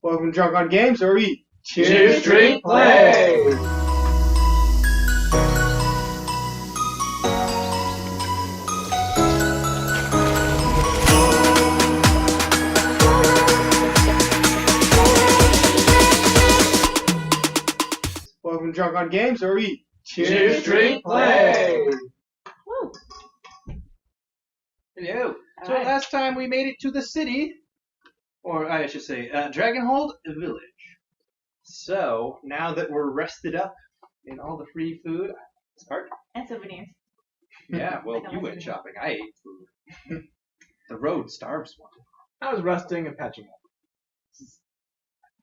Welcome to Drunk on Games, where we Cheers, drink, play! Welcome to Drunk on Games, where we Cheers, drink, play! Woo. Hello. So Alright. last time we made it to the city, or I should say, Dragonholt Village. So now that we're rested up in all the free food, Spark? And souvenirs. Yeah, well, I got you my went souvenirs. shopping. I ate food. The road starves one. I was resting and patching up.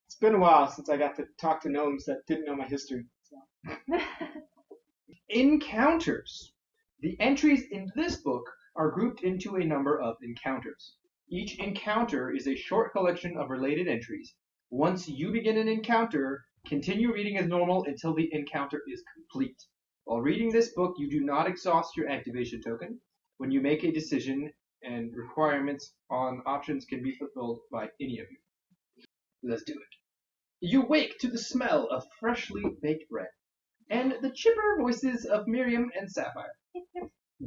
It's been a while since I got to talk to gnomes that didn't know my history. So. Encounters. The entries in this book are grouped into a number of encounters. Each encounter is a short collection of related entries. Once you begin an encounter, continue reading as normal until the encounter is complete. While reading this book, you do not exhaust your activation token. When you make a decision, and requirements on options can be fulfilled by any of you. Let's do it. You wake to the smell of freshly baked bread and the chipper voices of Miriam and Sapphire.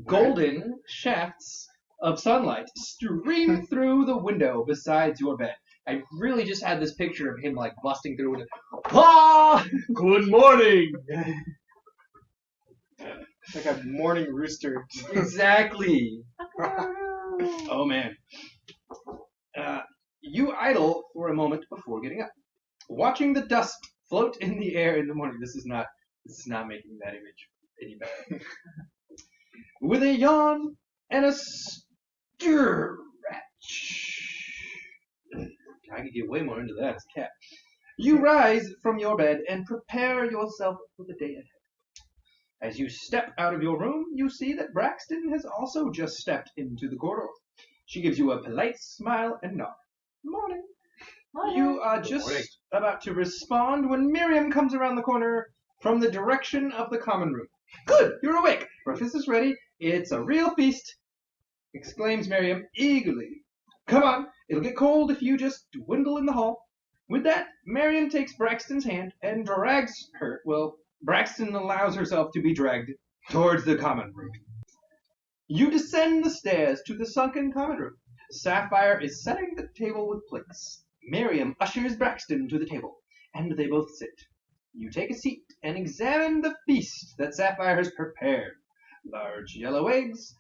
Golden shafts of sunlight stream through the window beside your bed. I really just had this picture of him like busting through it. Ah! Good morning! It's like a morning rooster. Exactly. Oh man. You idle for a moment before getting up, watching the dust float in the air in the morning. This is not making that image any better. With a yawn and a stretch. I could get way more into that as a cat. You rise from your bed and prepare yourself for the day ahead. As you step out of your room, you see that Braxton has also just stepped into the corridor. She gives you a polite smile and nod. Morning. You are just about to respond when Miriam comes around the corner from the direction of the common room. Good, you're awake. Breakfast is ready. It's a real feast, exclaims Miriam eagerly. Come on, it'll get cold if you just dwindle in the hall. With that, Miriam takes Braxton's hand and drags her. Well, Braxton allows herself to be dragged towards the common room. You descend the stairs to the sunken common room. Sapphire is setting the table with plates. Miriam ushers Braxton to the table, and they both sit. You take a seat and examine the feast that Sapphire has prepared. Large yellow eggs,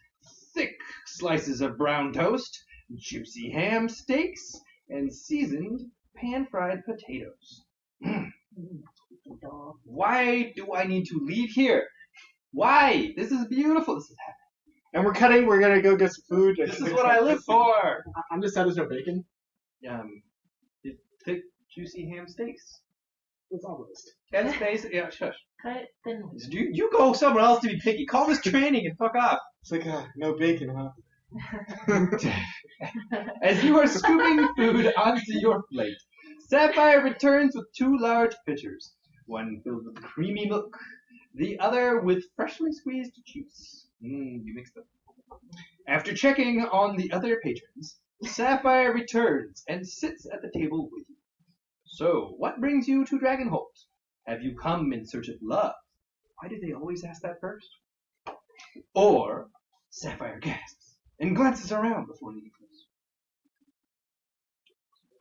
thick slices of brown toast, juicy ham steaks, and seasoned pan-fried potatoes. Why do I need to leave here? Why? This is beautiful. This is happy. And we're cutting. We're gonna go get some food. This is what I live for. I'm just sad there's no bacon. Thick, juicy ham steaks. It's all roast. That's basically, yeah, shush. Cut it thinly. You go somewhere else to be picky. Call this training and fuck off. It's like no bacon, huh? As you are scooping food onto your plate, Sapphire returns with two large pitchers, one filled with creamy milk, the other with freshly squeezed juice. You mixed them. After checking on the other patrons, Sapphire returns and sits at the table with you. So, what brings you to Dragonholt? Have you come in search of love? Why do they always ask that first? Or, Sapphire gasps and glances around before leaving.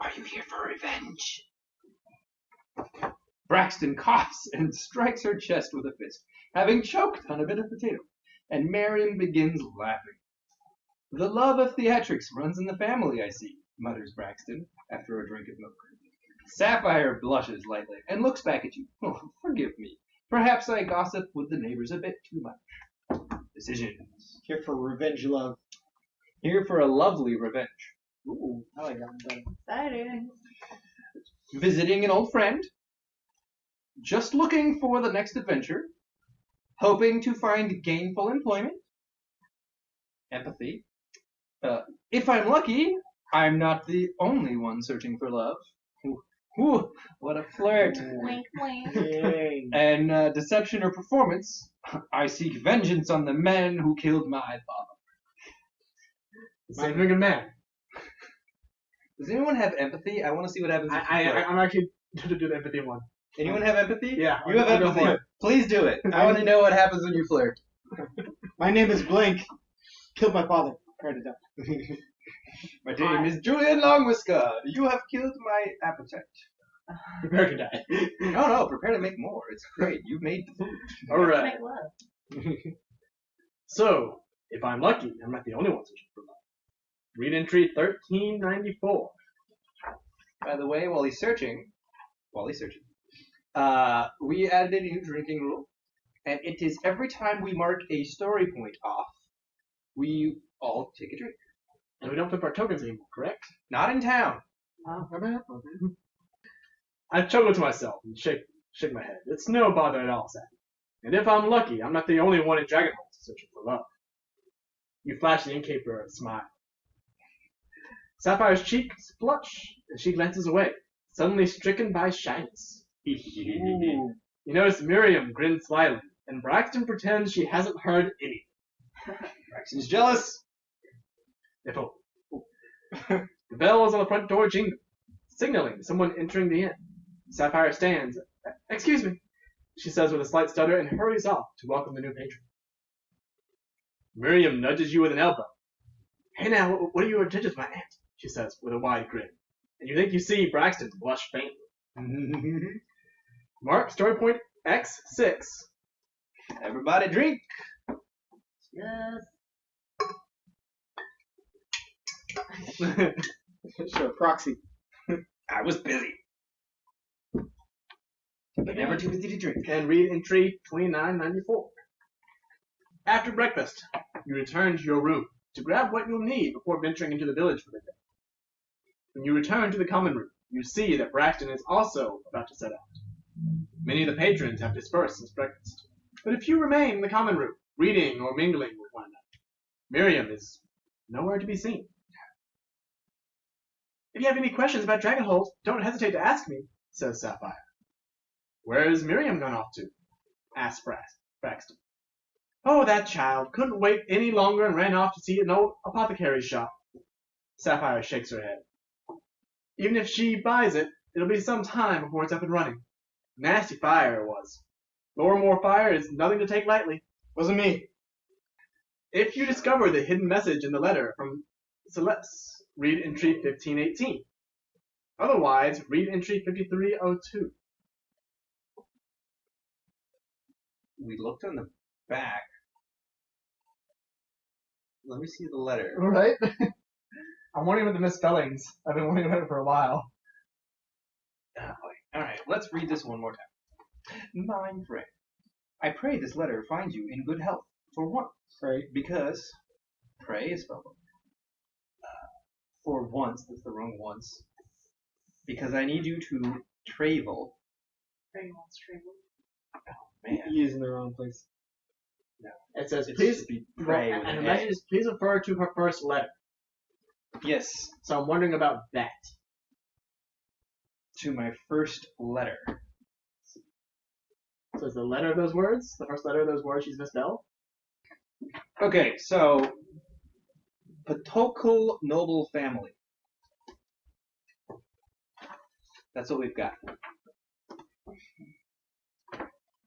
Are you here for revenge? Braxton coughs and strikes her chest with a fist, having choked on a bit of potato, and Miriam begins laughing. The love of theatrics runs in the family, I see, mutters Braxton after a drink of milk. Sapphire blushes lightly and looks back at you. Oh, forgive me. Perhaps I gossip with the neighbors a bit too much. Decisions. Here for revenge, love. Here for a lovely revenge. Ooh, I like that one better. Exciting. Visiting an old friend. Just looking for the next adventure. Hoping to find gainful employment. Empathy. If I'm lucky, I'm not the only one searching for love. Ooh, what a flirt. Wink, wink. Yay. And deception or performance. I seek vengeance on the men who killed my father. Same thing, man. Does anyone have empathy? I want to see what happens. I'm actually going to do the empathy one. Anyone have empathy? Yeah, You have I'll go empathy. for it. Please do it. I want to know what happens when you flirt. My name is Blank. Killed my father prior to death. My name is Julian Longwhisker. You have killed my appetite. Prepare to die. No, prepare to make more. It's great. You've made the food. Alright. Make love. So, if I'm lucky, I'm not the only one searching for love. Read entry 1394. By the way, while he's searching, we added a new drinking rule, and it is every time we mark a story point off, we all take a drink. And we don't flip our tokens anymore, correct? Not in town. Oh, my bad. I chuckle to myself and shake my head. It's no bother at all, Sam. And if I'm lucky, I'm not the only one in Dragonholt searching for love. You flash the innkeeper a smile. Sapphire's cheeks flush, and she glances away, suddenly stricken by shyness. You notice Miriam grins slyly, and Braxton pretends she hasn't heard any. Braxton's jealous. If the bells on the front door jingle, signaling someone entering the inn. Sapphire stands. Excuse me, she says with a slight stutter, and hurries off to welcome the new patron. Miriam nudges you with an elbow. Hey now, what are your intentions, my aunt? She says with a wide grin. And you think you see Braxton blush faintly. Mark story point X6. Everybody drink. Yes. Sure, proxy. I was busy. But never too busy to drink. And read entry 2994. After breakfast, you return to your room to grab what you'll need before venturing into the village for the day. When you return to the common room, you see that Braxton is also about to set out. Many of the patrons have dispersed since breakfast, but a few remain in the common room, reading or mingling with one another. Miriam is nowhere to be seen. If you have any questions about Dragonholt, don't hesitate to ask me, says Sapphire. Where is Miriam gone off to? Asks Braxton. Oh, that child couldn't wait any longer and ran off to see an old apothecary's shop. Sapphire shakes her head. Even if she buys it, it'll be some time before it's up and running. Nasty fire it was. Lorimore fire is nothing to take lightly. Wasn't me. If you discover the hidden message in the letter from Celeste, read entry 1518. Otherwise, read entry 5302. We looked on the back. Let me see the letter. Right? I'm wondering about the misspellings. I've been wondering about it for a while. Alright, let's read this one more time. Mine friend, I pray this letter finds you in good health, for once. Right. Because pray is spelled for once, that's the wrong once. Because I need you to travel. Very much travel. Man, E is in the wrong place. It says, it please, should be pray with and the an message A. is, please refer to her first letter. Yes, So I'm wondering about that. to my first letter. So is the letter of those words, the first letter of those words she's misspelled? Okay, so Patokal noble family. That's what we've got.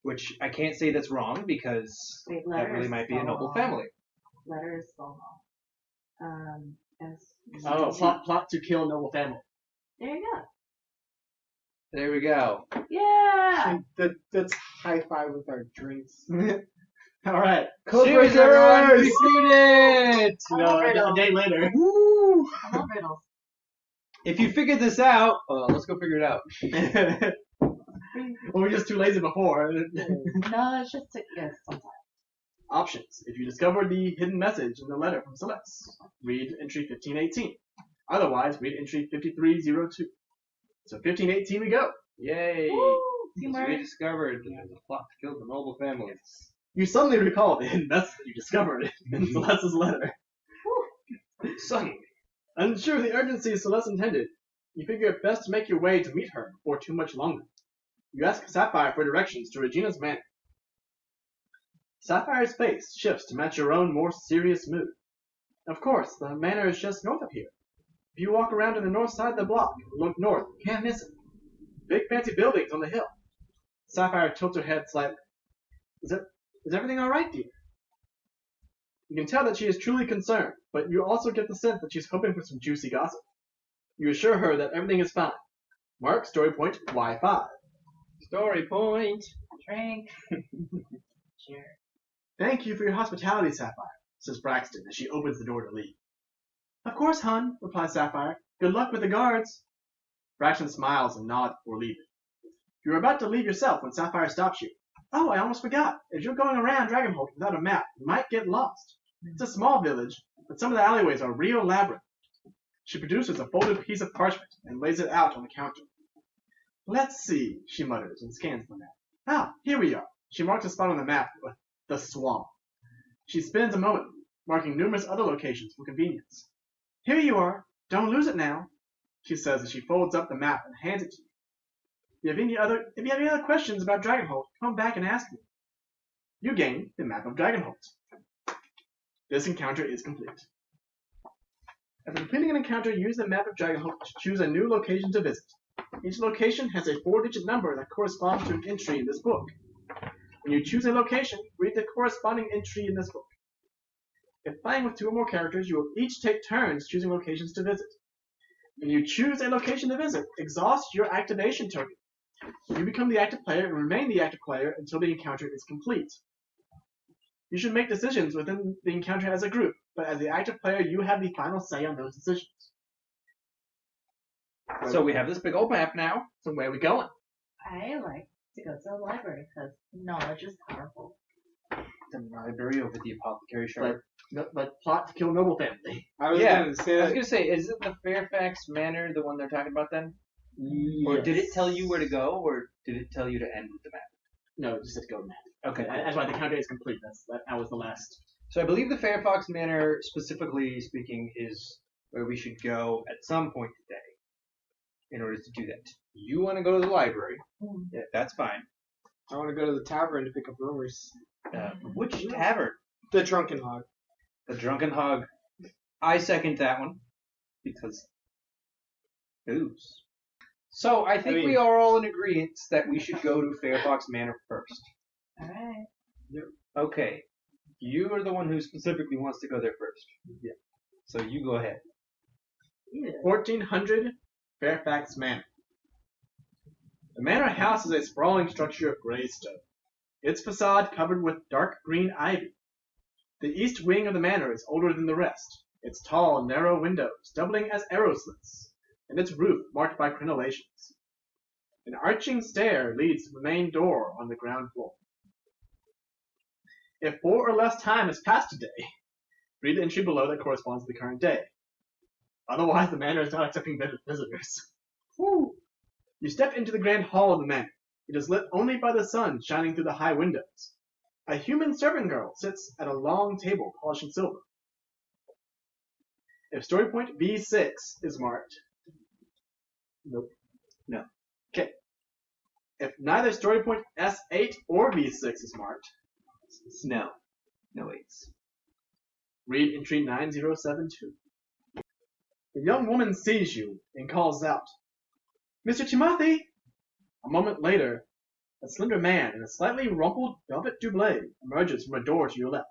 Which I can't say that's wrong because Wait, that letter really is might be a spelled noble wrong. family. Letter is spelled wrong. Oh, plot to kill noble family. There you go. There we go. Yeah. That's high five with our drinks. Alright. Cheers, everyone! We did it! A day later. Woo! I love riddles. If you figured this out, let's go figure it out. Well, we're just too lazy before. No, it's just yes, sometimes. Options. If you discover the hidden message in the letter from Celeste, read entry 1518. Otherwise, read entry 5302. So 1518 we go. Yay! Woo! We Teamwork. discovered that there's a plot to kill the noble family. You suddenly recall the hidden message that you discovered in Celeste's letter. Suddenly. Unsure of the urgency Celeste intended, you figure it best to make your way to meet her before too much longer. You ask Sapphire for directions to Regina's manor. Sapphire's face shifts to match your own more serious mood. Of course, the manor is just north of here. If you walk around on the north side of the block and look north, you can't miss it. Big fancy buildings on the hill. Sapphire tilts her head slightly. Is everything all right, dear? You can tell that she is truly concerned, but you also get the sense that she's hoping for some juicy gossip. You assure her that everything is fine. Mark story point Y5. Story point. Drink. Cheers. Thank you for your hospitality, Sapphire, says Braxton as she opens the door to leave. Of course, hun, replies Sapphire. Good luck with the guards. Braxton smiles and nods before leaving. You are about to leave yourself when Sapphire stops you. Oh, I almost forgot. If you're going around Dragonholt without a map, you might get lost. It's a small village, but some of the alleyways are real labyrinth. She produces a folded piece of parchment and lays it out on the counter. Let's see, she mutters and scans the map. Ah, here we are. She marks a spot on the map with the swamp. She spends a moment, marking numerous other locations for convenience. Here you are. Don't lose it now, she says as she folds up the map and hands it to you. If you have any other questions about Dragonholt, come back and ask me. You gain the map of Dragonholt. This encounter is complete. After completing an encounter, use the map of Dragonholt to choose a new location to visit. Each location has a 4-digit number that corresponds to an entry in this book. When you choose a location, read the corresponding entry in this book. If playing with 2 or more characters, you will each take turns choosing locations to visit. When you choose a location to visit, exhaust your activation token. You become the active player and remain the active player until the encounter is complete. You should make decisions within the encounter as a group, but as the active player, you have the final say on those decisions. So we have this big old map now. So where are we going? I like to go to the library because knowledge is powerful. The library over the apothecary shop. Like plot to kill noble family. I was Yeah, going to say I was that. gonna say, is it the Fairfax Manor the one they're talking about then? Or did it tell you where to go, or did it tell you to end with the map? No, it just said go map. Okay. That's why the counter is complete. That was the last. So I believe the Fairfax Manor, specifically speaking, is where we should go at some point today in order to do that. You want to go to the library. Yeah, that's fine. I want to go to the tavern to pick up rumors. Which tavern? The Drunken Hog. The Drunken Hog. I second that one. Because booze. So I think we are all in agreement that we should go to Fairfax Manor first. Alright. Okay. You are the one who specifically wants to go there first. Yeah. So you go ahead. 1400 Fairfax Manor. The manor house is a sprawling structure of gray stone, its facade covered with dark green ivy. The east wing of the manor is older than the rest, its tall, narrow windows doubling as arrow slits, and its roof marked by crenellations. An arching stair leads to the main door on the ground floor. If 4 or less time has passed today, read the entry below that corresponds to the current day. Otherwise, the manor is not accepting visitors. Woo! You step into the grand hall of the manor. It is lit only by the sun shining through the high windows. A human servant girl sits at a long table polishing silver. If story point B6 is marked, nope, no. Okay. If neither story point S8 or B6 is marked, No. No eights. read entry 9072. The young woman sees you and calls out, Mr. Timothy! A moment later, a slender man in a slightly rumpled velvet doublet emerges from a door to your left.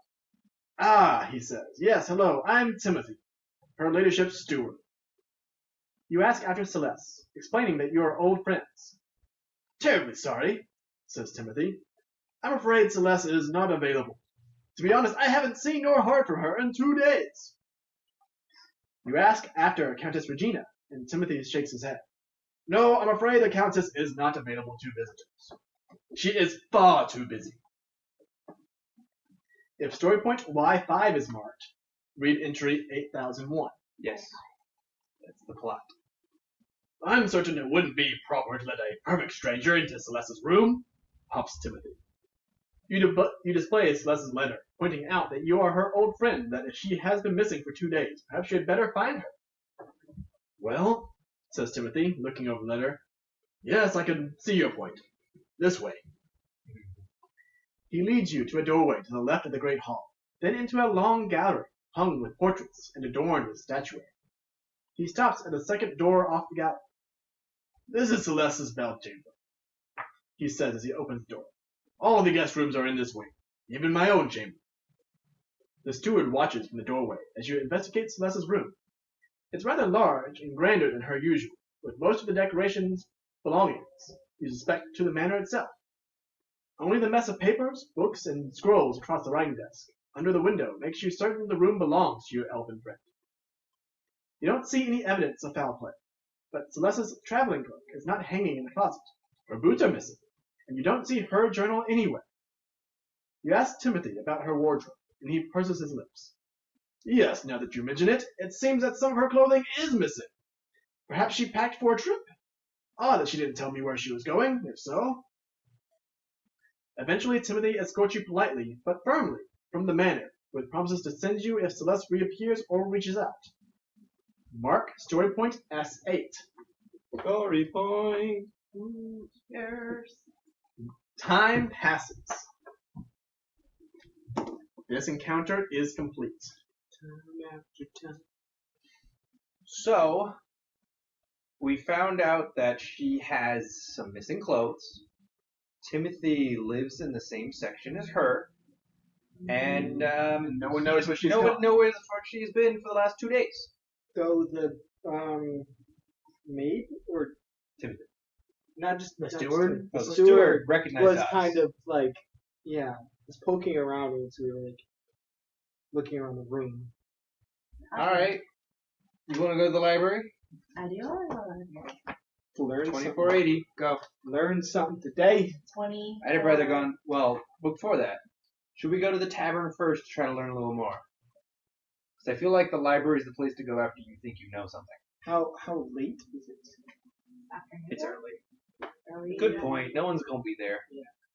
Ah, he says, yes, hello, I'm Timothy, her ladyship's steward. You ask after Celeste, explaining that you are old friends. Terribly sorry, says Timothy. I'm afraid Celeste is not available. To be honest, I haven't seen nor heard from her in 2 days. You ask after Countess Regina, and Timothy shakes his head. No, I'm afraid the Countess is not available to visitors. She is far too busy. If story point Y5 is marked, read entry 8001. Yes. That's the plot. I'm certain it wouldn't be proper to let a perfect stranger into Celeste's room, huffs Timothy. You display Celeste's letter, pointing out that you are her old friend, that if she has been missing for 2 days, perhaps you had better find her. Well, says Timothy, looking over the letter. Yes, I can see your point. This way. He leads you to a doorway to the left of the great hall, then into a long gallery, hung with portraits and adorned with statuary. He stops at the second door off the gallery. "This is Celeste's bedchamber," he says as he opens the door. "All the guest rooms are in this wing, even my own chamber." The steward watches from the doorway as you investigate Celeste's room. It's rather large and grander than her usual, with most of the decorations belongings, you suspect, to the manor itself. Only the mess of papers, books, and scrolls across the writing desk under the window makes you certain the room belongs to your elven friend. You don't see any evidence of foul play, but Celeste's traveling cloak is not hanging in the closet. Her boots are missing, and you don't see her journal anywhere. You ask Timothy about her wardrobe, and he purses his lips. "Yes, now that you mention it, it seems that some of her clothing is missing. Perhaps she packed for a trip? Odd that she didn't tell me where she was going, if so." Eventually, Timothy escorts you politely, but firmly, from the manor, with promises to send you if Celeste reappears or reaches out. Mark story point S8. Story point. Cheers. Time passes. This encounter is complete. Time after time. So, we found out that she has some missing clothes. Timothy lives in the same section as her. And No one knows where she's no gone. one knows where the fuck she's been for the last 2 days. So the maid or Timothy. not just The not steward? just The the steward recognized was us. kind of like was poking around as we were like looking around the room. Alright. You want to go to the library? I do. I love it. Learn something. 2480. Go. Learn something today. 20. I'd have rather gone, well, before that. Should we go to the tavern first to try to learn a little more? Because I feel like the library is the place to go after you think you know something. How late is it? It's early. Early. Good point. No one's going to be there.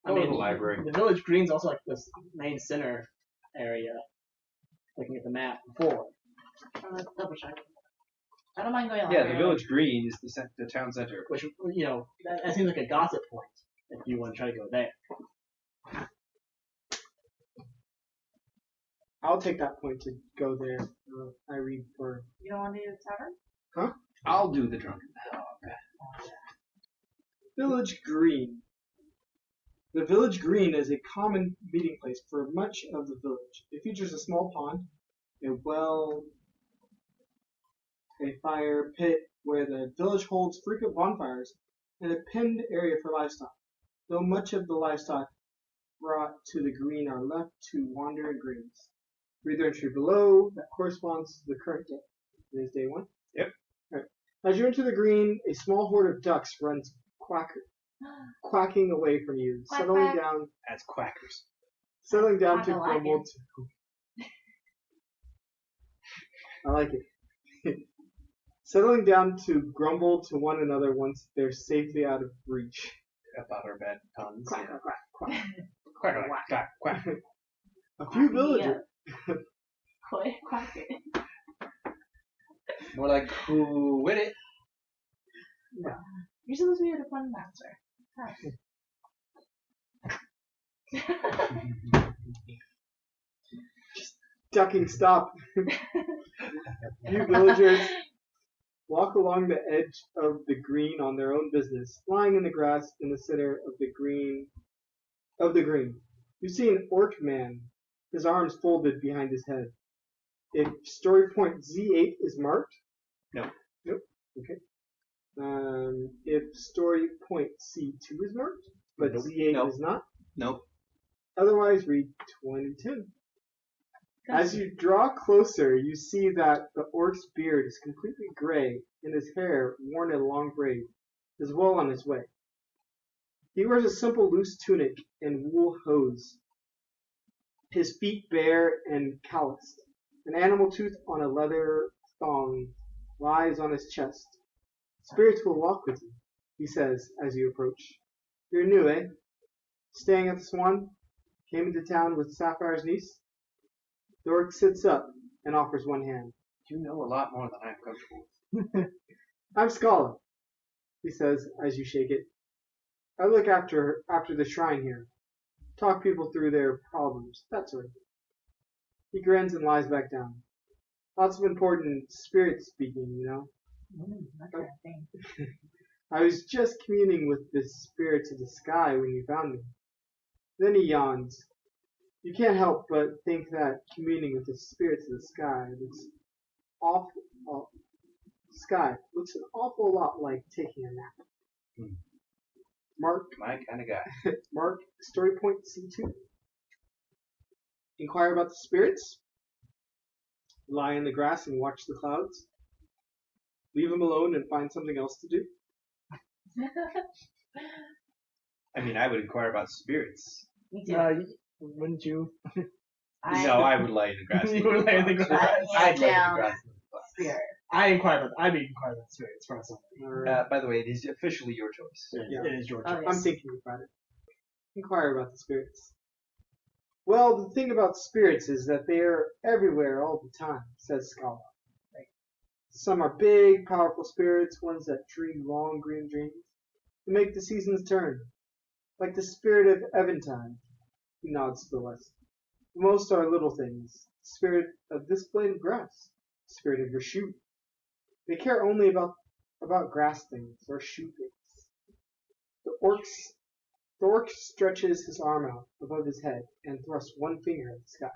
I Go to mean, the library. the village green's also like this main center area. Looking at the map before. Let's double check. I don't mind going on. Yeah, the village green is the town center. Which, that seems like a gossip point if you want to try to go there. I'll take that point to go there. I read for You don't want to do the tavern? I'll do the drunken dog. Village Green. The Village Green is a common meeting place for much of the village. It features a small pond, a well, a fire pit where the village holds frequent bonfires, and a penned area for livestock. Though much of the livestock brought to the green are left to wander in graves. Read the entry below that corresponds to the current day. It is day 1. Yep. Right. As you enter the green, a small horde of ducks runs quacking away from you, Quack, settling quack. down As quackers. to I like grumble. I like it. Settling down to grumble to one another once they're safely out of reach. About our bad puns. Quack, Yeah. quack, quack, quack. Quack, quack, quack, quack. A few villagers. Quack it. More like, who with it? You're supposed to be the fun master. Ducking stop. A few villagers walk along the edge of the green on their own business, lying in the grass in the center of the green. You see an orc man, his arms folded behind his head. If story point Z8 is marked. No. Nope. Okay. If story point C2 is marked, but Nope. Z8 Nope. is not. Nope. Otherwise, read 22. As you draw closer, you see that the orc's beard is completely gray and his hair worn in a long braid, is well on his way. He wears a simple loose tunic and wool hose, his feet bare and calloused. An animal tooth on a leather thong lies on his chest. Spirits will walk with you, he says as you approach. You're new, eh? Staying at the Swan? Came into town with Sapphire's niece? The orc sits up and offers one hand. You know a lot more than I'm comfortable with. I'm Scala, he says as you shake it. I look after the shrine here. Talk people through their problems, that sort of thing. He grins and lies back down. Lots of important spirits speaking, That kind of thing. I was just communing with the spirits of the sky when you found me. Then he yawns. You can't help but think that communing with the spirits of the sky awful, looks an awful lot like taking a nap. Hmm. Mark, My kind of guy. Mark, story point C2. Inquire about the spirits. Lie in the grass and watch the clouds. Leave them alone and find something else to do. I mean, I would inquire about spirits. Me too. Wouldn't you? No, I would lay in the grass. You would lay in the grass. I'd lay in the Down. grass. Spirit. I'd be inquire about spirits for myself. By the way, it is officially your choice. Yeah. It is your Oh, choice. I'm thinking about it. Inquire about the spirits. Well, the thing about spirits is that they are everywhere all the time, says Scala. Some are big, powerful spirits, ones that dream long green dreams, to make the seasons turn. Like the spirit of Eventide. He nods to the west. Most are little things. The spirit of this blade of grass. The spirit of your shoe. They care only about grass things or shoe things. The orc stretches his arm out above his head and thrusts one finger at the sky.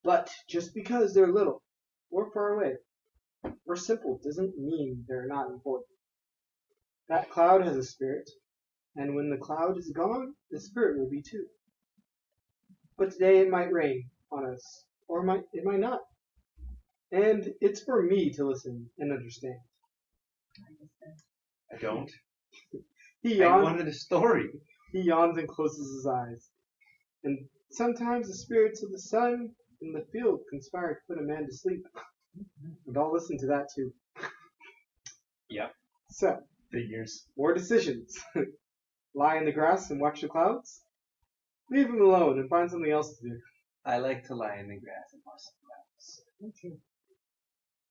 But just because they're little, or far away, or simple doesn't mean they're not important. That cloud has a spirit, and when the cloud is gone, the spirit will be too. But today it might rain on us, or it might not. And it's for me to listen and understand. I don't. He I yawns. wanted a story. He yawns and closes his eyes. And sometimes the spirits of the sun in the field conspire to put a man to sleep. And I'll listen to that too. Yep. So, Figures. more decisions. Lie in the grass and watch the clouds? Leave him alone and find something else to do. I like to lie in the grass and watch the clouds. Me too.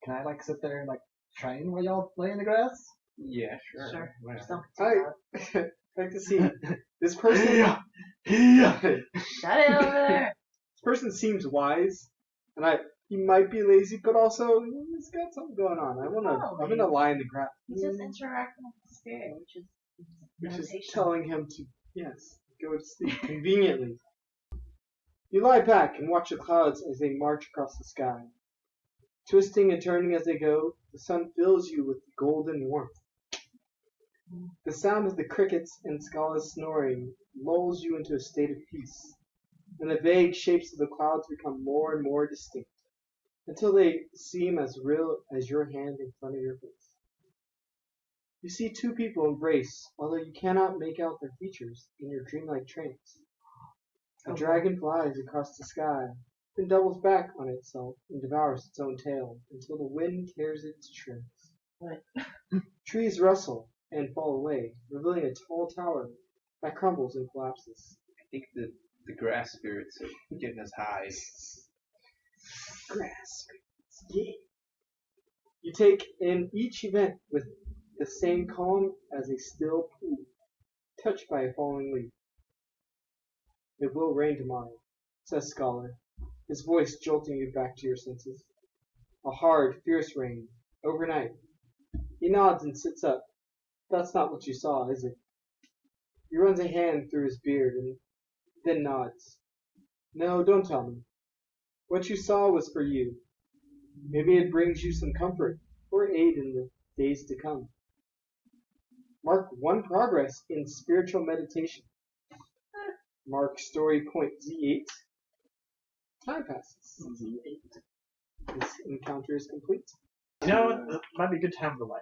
Can I sit there and train while y'all lay in the grass? Yeah, sure. Sure. Why not? Don't I like to see this person. Yeah. Shut it over there. This person seems wise, and he might be lazy, but also he's got something going on. I'm gonna lie in the grass. He's just interacting with the spirit, which is meditation. telling him to go to sleep conveniently. You lie back and watch the clouds as they march across the sky. Twisting and turning as they go, the sun fills you with golden warmth. The sound of the crickets and Scala's snoring lulls you into a state of peace, and the vague shapes of the clouds become more and more distinct, until they seem as real as your hand in front of your face. You see two people embrace, although you cannot make out their features in your dreamlike trance. A dragon flies across the sky, then doubles back on itself and devours its own tail until the wind tears it to shreds. What? Trees rustle and fall away, revealing a tall tower that crumbles and collapses. I think the grass spirits are getting us high. Grass. Yeah. You take in each event with the same calm as a still pool, touched by a falling leaf. It will rain tomorrow, says Scholar, his voice jolting you back to your senses. A hard, fierce rain, overnight. He nods and sits up. That's not what you saw, is it? He runs a hand through his beard and then nods. No, don't tell me. What you saw was for you. Maybe it brings you some comfort or aid in the days to come. Mark one progress in spiritual meditation. Mark story point Z8. Time passes. Z8. This encounter is complete. You know what? That might be a good time to light.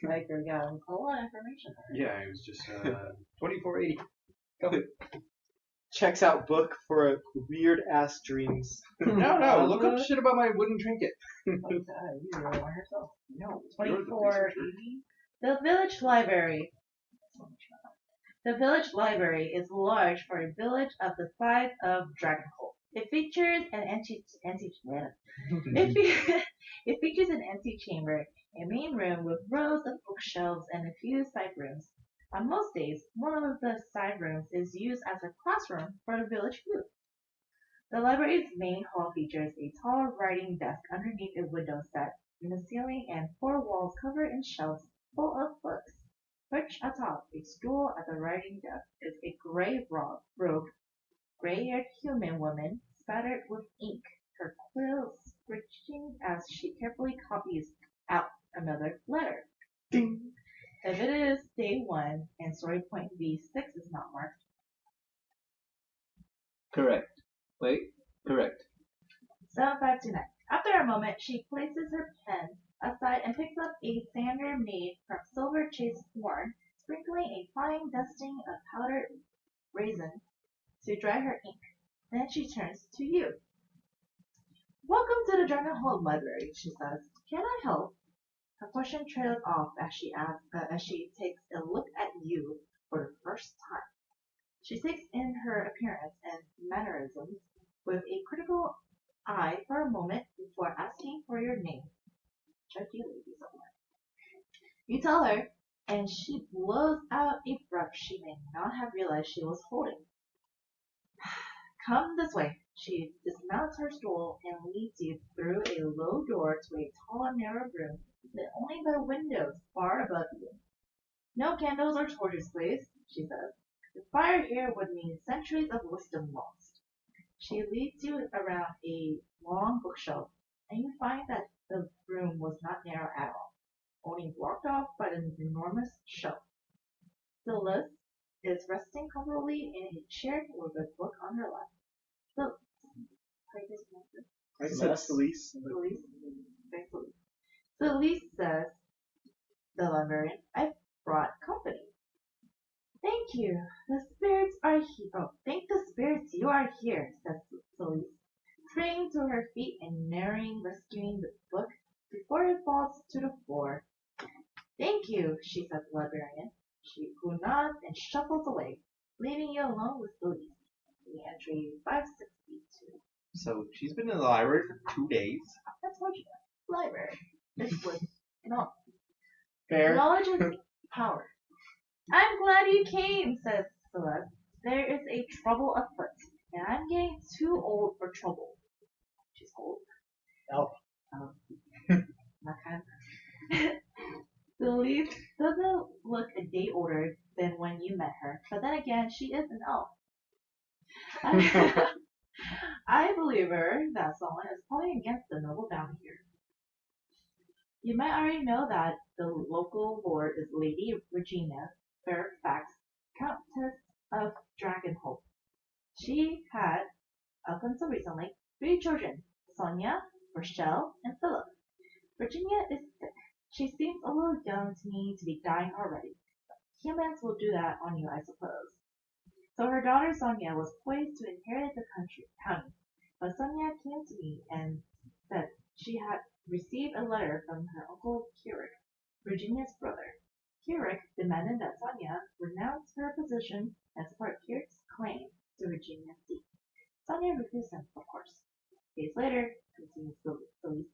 Like, we got a lot of information. Yeah, it was just 2480. Go. Checks out book for weird ass dreams. No, look up shit about my wooden trinket. Oh, God, you really want yourself. No, 2480. The village library. The village library is large for a village of the size of Dragonholt. It features an it features an antechamber, a main room with rows of bookshelves and a few side rooms. On most days, one of the side rooms is used as a classroom for the village youth. The library's main hall features a tall writing desk underneath a window set in the ceiling and 4 walls covered in shelves full of books. Perched atop a stool at the writing desk is a gray-robed, gray-haired human woman spattered with ink, her quill scritching as she carefully copies out another letter. Ding. If it is day 1 and story point V6 is not marked, Correct. Wait, correct. 7529. After a moment, she places her pen aside and picks up a sander made from silver chased horn, sprinkling a fine dusting of powdered raisin to dry her ink. Then she turns to you. Welcome to the Dragonholt Library, she says. Can I help? Her question trails off as she takes a look at you for the first time. She takes in her appearance and mannerisms with a critical eye for a moment before asking for your name. Chucky lady somewhere. You tell her, and she blows out a breath she may not have realized she was holding. Come this way. She dismounts her stool and leads you through a low door to a tall, narrow room lit only by windows far above you. No candles or torches, please, she says. The fire here would mean centuries of wisdom lost. She leads you around a long bookshelf, and you find that the room was not narrow at all, only blocked off by an enormous shelf. Phyllis is resting comfortably in a chair with a book on her lap. So, I said Celeste. Celeste says, the librarian, I've brought company. Thank you. The spirits are here. Oh, thank the spirits you are here, says Celeste, springing to her feet and rescuing the book before it falls to the floor. Thank you, she says to the librarian, who nods and shuffles away, leaving you alone with Celeste. The entry 562. So she's been in the library for 2 days. That's what you got. Library. This was knowledge. Fair. Knowledge is power. I'm glad you came, says Celeste. There is a trouble afoot, and I'm getting too old for trouble. She's old. Oh. Not kind of. Celeste doesn't look a day older than when you met her, but then again, she is an elf. I believe her that someone is plotting against the noble bounty here. You might already know that the local lord is Lady Regina Fairfax, Countess of Dragonholt. She had, up until recently, 3 children, Sonia, Rochelle, and Philip. Virginia is sick. She seems a little young to me to be dying already. Humans will do that on you, I suppose. So her daughter Sonia was poised to inherit the county, but Sonia came to me and said she had received a letter from her uncle Kirik, Virginia's brother. Kirik demanded that Sonia renounce her position and support Kirik's claim to Virginia's seat. Sonia refused him, of course. Days later, continues Celeste,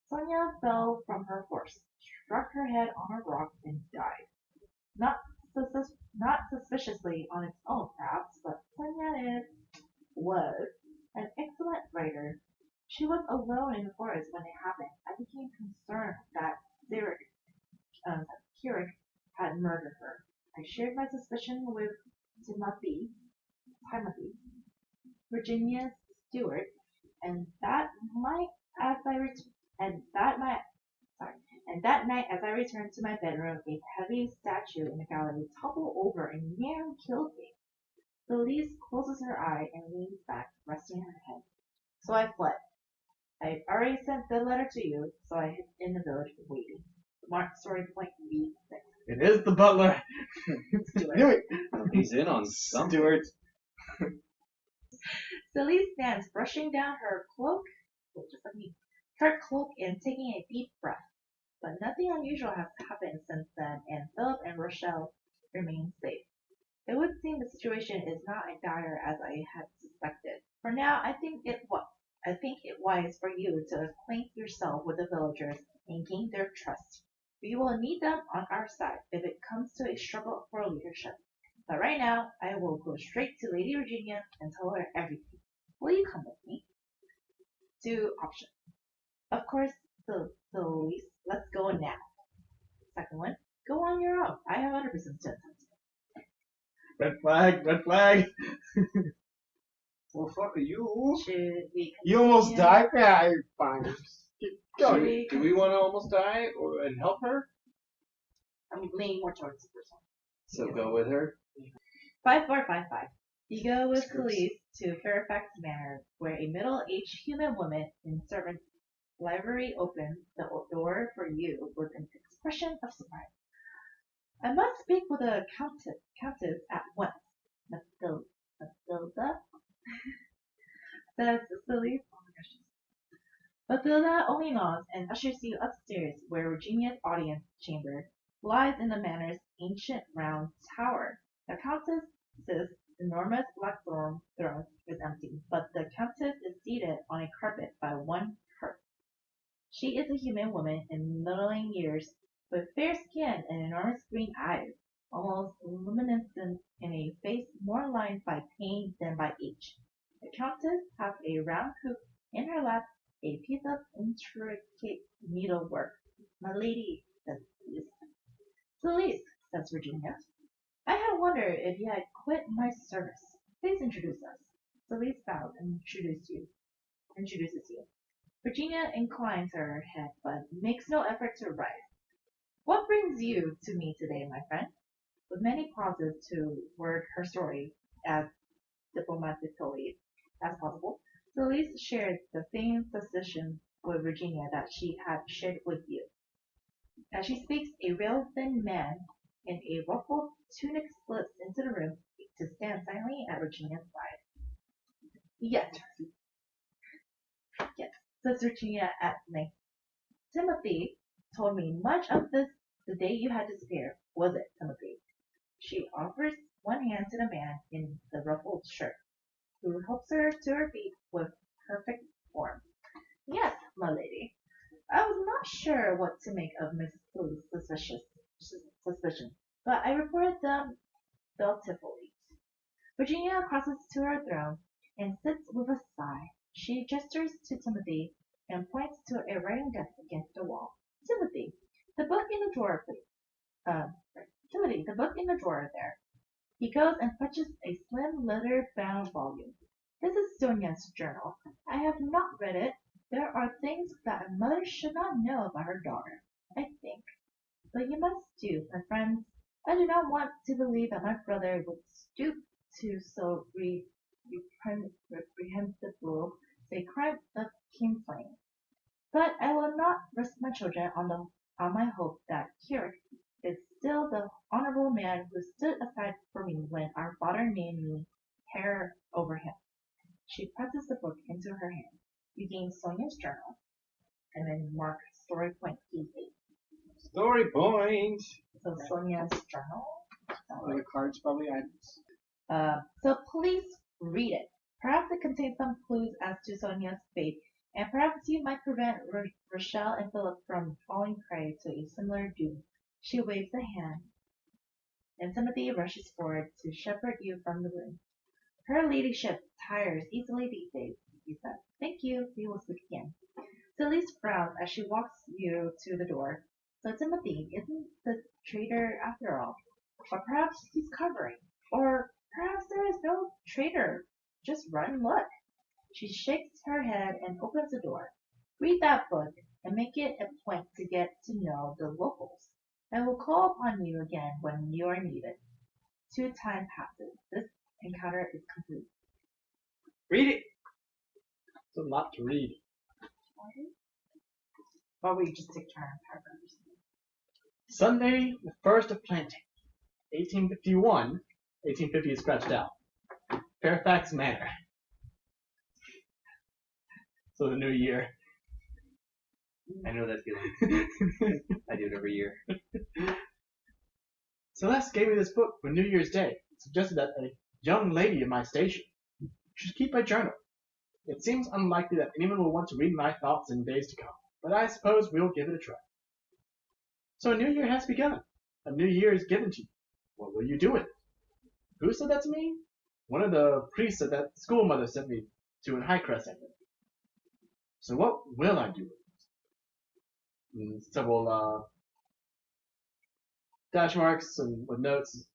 Sonia fell from her horse, struck her head on a rock, and died. Not suspiciously on its own, perhaps, but Sonia was an excellent writer. She was alone in the forest when it happened. I became concerned that Kirik had murdered her. I shared my suspicion with Timothy, Virginia's steward, and that night as I returned to my bedroom, a heavy statue in the gallery toppled over and nearly killed me. Celeste closes her eye and leans back, resting her head. So I fled. I had already sent the letter to you, so I hid in the village waiting. Mark story point B6. It is the butler. Knew it. He's in on something. Stewart. Celeste stands brushing down her cloak, just like me, her cloak and taking a deep breath. But nothing unusual has happened since then, and Philip and Rochelle remain safe. It would seem the situation is not as dire as I had suspected. For now, I think it wise for you to acquaint yourself with the villagers and gain their trust. We will need them on our side if it comes to a struggle for leadership. But right now, I will go straight to Lady Virginia and tell her everything. Will you come with me? 2 options. Of course, Celeste, let's go now. Second one, go on your own. I have other business to attend to. Red flag, red flag. Well, fuck you. Should we You almost continue? died? Yeah, you're fine. Keep going. Do we want to almost die and help her? I'm leaning more towards the person. So go with her. 5455. You go with Scripts. Celeste to Fairfax Manor, where a middle-aged human woman in servant livery opens the door for you with an expression of surprise. I must speak with the countess at once. Matilda? Says Celeste. Oh my gosh. Matilda only nods and ushers you upstairs, where Virginia's audience chamber lies in the manor's ancient round tower. The countess's enormous black throne is empty, but the countess is seated on a carpet by one hearth. She is a human woman in middling years, with fair skin and enormous green eyes, almost luminescent in a face more lined by pain than by age. The countess has a round hoop in her lap, a piece of intricate needlework. My lady, says Celeste. Celeste, says Virginia. I had wondered if you had quit my service. Please introduce us. Celeste bows and introduces you. Virginia inclines her head, but makes no effort to rise. What brings you to me today, my friend? With many pauses to word her story as diplomatically as possible, Celeste shared the same suspicion with Virginia that she had shared with you. As she speaks, a real thin man in a ruffled tunic slips into the room to stand silently at Virginia's side. Yes, says Virginia at length. Timothy told me much of this the day you had disappeared, was it, Timothy? She offers one hand to the man in the ruffled shirt, who helps her to her feet with perfect form. Yes, my lady. I was not sure what to make of Miss Blue's suspicions, but I reported them dutifully. Virginia crosses to her throne and sits with a sigh. She gestures to Timothy and points to a writing desk against the wall. Timothy, the book in the drawer, please. Timothy, the book in the drawer there. He goes and fetches a slim leather-bound volume. This is Sonia's journal. I have not read it. There are things that a mother should not know about her daughter, I think. But you must do, my friends. I do not want to believe that my brother would stoop to so reprehensible a crime of kinslaying. But I will not risk my children on my hope that Kirik is still the honorable man who stood aside for me when our father named me heir over him. She presses the book into her hand. You gain Sonia's journal, and then mark story point E8. Story point. So Sonia's journal. Other cards, probably items. So please read it. Perhaps it contains some clues as to Sonia's fate, and perhaps you might prevent Rochelle and Philip from falling prey to a similar doom. She waves a hand, and Timothy rushes forward to shepherd you from the room. Her ladyship tires easily these days, he said. Thank you. We will speak again. Celeste frowns as she walks you to the door. So Timothy isn't the traitor after all. Or perhaps he's covering. Or perhaps there is no traitor, just rotten luck. She shakes her head and opens the door. Read that book and make it a point to get to know the locals. I will call upon you again when you are needed. 2 time passes. This encounter is complete. Read it. It's a lot to read. Or we just take turn paragraphs. Sunday, the 1st of planting. 1851. 1850 is scratched out. Fairfax Manor. So the new year. I know that feeling. I do it every year. Celeste gave me this book for New Year's Day. It suggested that a young lady in my station should keep a journal. It seems unlikely that anyone will want to read my thoughts in days to come, but I suppose we'll give it a try. So a new year has begun. A new year is given to you. What will you do with it? Who said that to me? One of the priests that the schoolmother sent me to in Highcrest, I think. So what will I do with it? And several dash marks and with notes.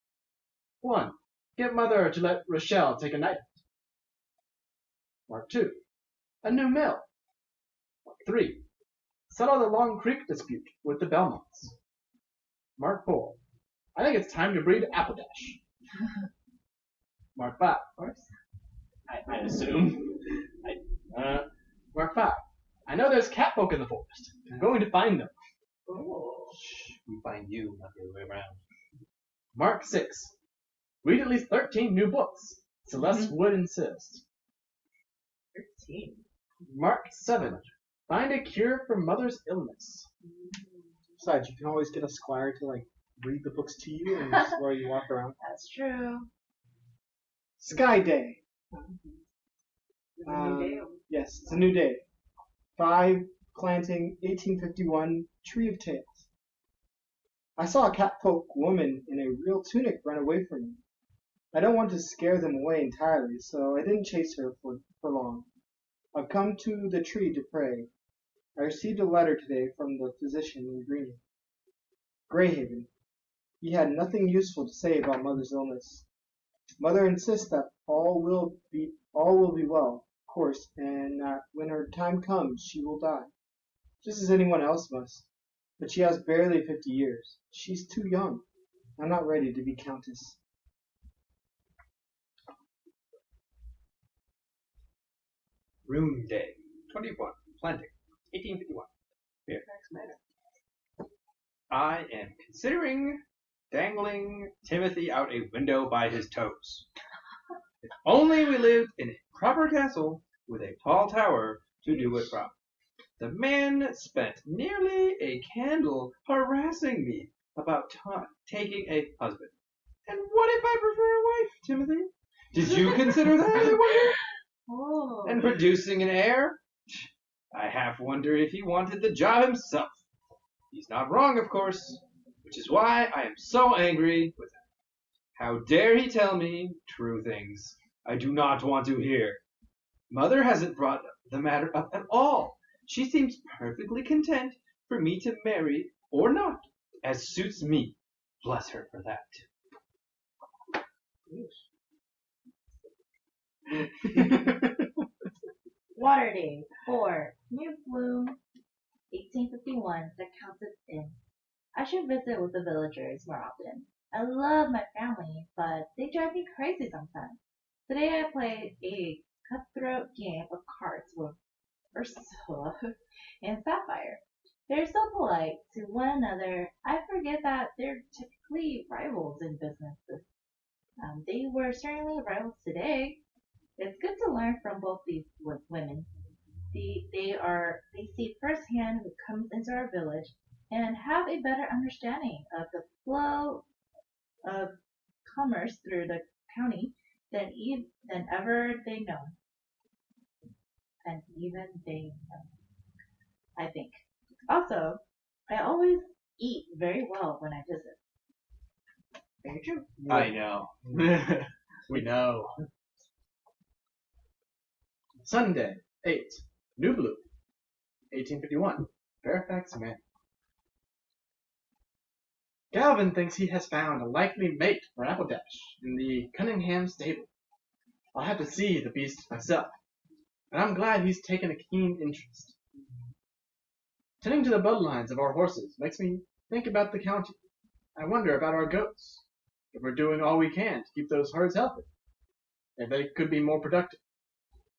1. Get Mother to let Rochelle take a night. Mark 2. A new mill. Mark 3. Settle the Long Creek dispute with the Belmonts. Mark 4. I think it's time to breed Appledash. Mark 5. Of course. I assume. Mark 5. I know there's catfolk in the forest. I'm going to find them. Oh. We find you, not the other way around. Mark 6. Read at least 13 new books. Celeste would insist. 13. Mark 7. Find a cure for Mother's illness. Besides, you can always get a squire to like read the books to you and just while you walk around. That's true. Sky Day. It's a new day. Yes, it's a new day. 5 planting 1851 Tree of Tales. I saw a catfolk woman in a real tunic run away from me. I don't want to scare them away entirely, so I didn't chase her for long. I've come to the tree to pray. I received a letter today from the physician in Greyhaven. He had nothing useful to say about Mother's illness. Mother insists that all will be well, of course, and that when her time comes, she will die, just as anyone else must. But she has barely 50 years. She's too young. I'm not ready to be countess. Rune Day. 21. Planting. 1851. Fairfax Manor. I am considering dangling Timothy out a window by his toes. If only we lived in a proper castle with a tall tower to do it from. The man spent nearly a candle harassing me about taking a husband. And what if I prefer a wife, Timothy? Did you consider that, I wonder? Oh. And producing an heir? I half wonder if he wanted the job himself. He's not wrong, of course, which is why I am so angry with him. How dare he tell me true things I do not want to hear? Mother hasn't brought the matter up at all. She seems perfectly content for me to marry or not, as suits me. Bless her for that. Water Day. 4. New Bloom. 1851. The Countess Inn. I should visit with the villagers more often. I love my family, but they drive me crazy sometimes. Today I played a cutthroat game of cards with Ursula and Sapphire. They're so polite to one another, I forget that they're typically rivals in business. They were certainly rivals today. It's good to learn from both these women. They see firsthand what comes into our village and have a better understanding of the flow of commerce through the county than ever they know. And even they know, I think. Also, I always eat very well when I visit. Very true. I know. We know. Sunday, 8. New Blue. 1851. Fairfax Manor. Galvin thinks he has found a likely mate for Appledash in the Cunningham stable. I'll have to see the beast myself, and I'm glad he's taken a keen interest. Tending to the bloodlines of our horses makes me think about the county. I wonder about our goats. If we're doing all we can to keep those herds healthy, if they could be more productive.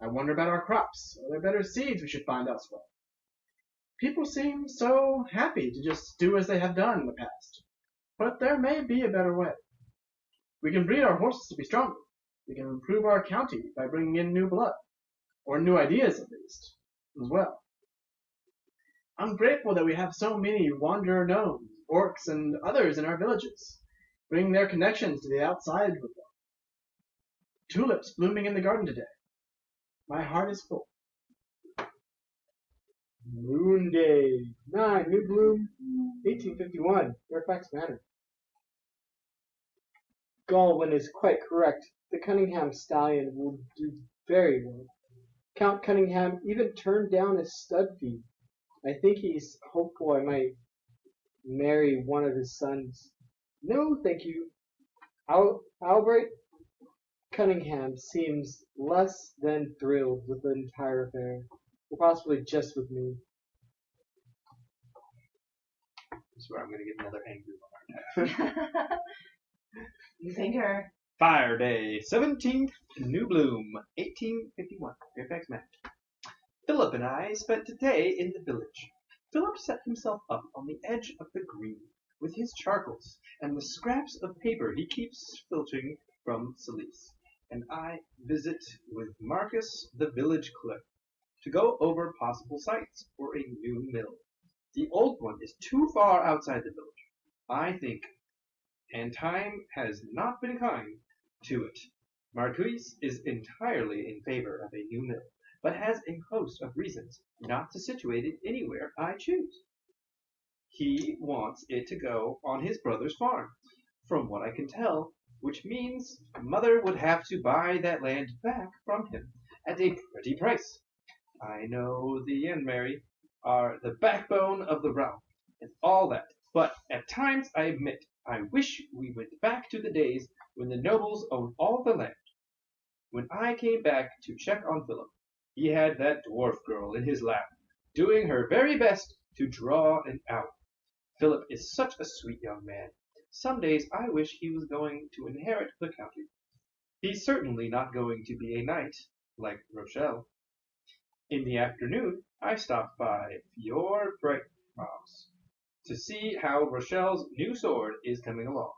I wonder about our crops. Are there better seeds we should find elsewhere? People seem so happy to just do as they have done in the past. But there may be a better way. We can breed our horses to be stronger. We can improve our county by bringing in new blood. Or new ideas, at least, as well. I'm grateful that we have so many wanderer gnomes, orcs, and others in our villages, bringing their connections to the outside with them. Tulips blooming in the garden today. My heart is full. Moon Day. 9. New Bloom. 1851. Fairfax Manor. Galwin is quite correct. The Cunningham stallion will do very well. Count Cunningham even turned down his stud fee. I think he's hopeful I might marry one of his sons. No, thank you. Albert Cunningham seems less than thrilled with the entire affair, or possibly just with me. This is where I'm going to get another angry one. You think her? Fire Day, 17th, New Bloom, 1851, Fairfax, Mass. Philip and I spent a day in the village. Philip set himself up on the edge of the green with his charcoals and the scraps of paper he keeps filtering from Celise, and I visit with Marcus, the village clerk, to go over possible sites for a new mill. The old one is too far outside the village, I think, and time has not been kind to it. Marquise is entirely in favor of a new mill, but has a host of reasons not to situate it anywhere I choose. He wants it to go on his brother's farm, from what I can tell, which means Mother would have to buy that land back from him at a pretty price. I know the Yenmeri are the backbone of the realm and all that, but at times I admit I wish we went back to the days when the nobles owned all the land. When I came back to check on Philip, he had that dwarf girl in his lap, doing her very best to draw an owl. Philip is such a sweet young man. Some days I wish he was going to inherit the county. He's certainly not going to be a knight like Rochelle. In the afternoon, I stopped by your house to see how Rochelle's new sword is coming along.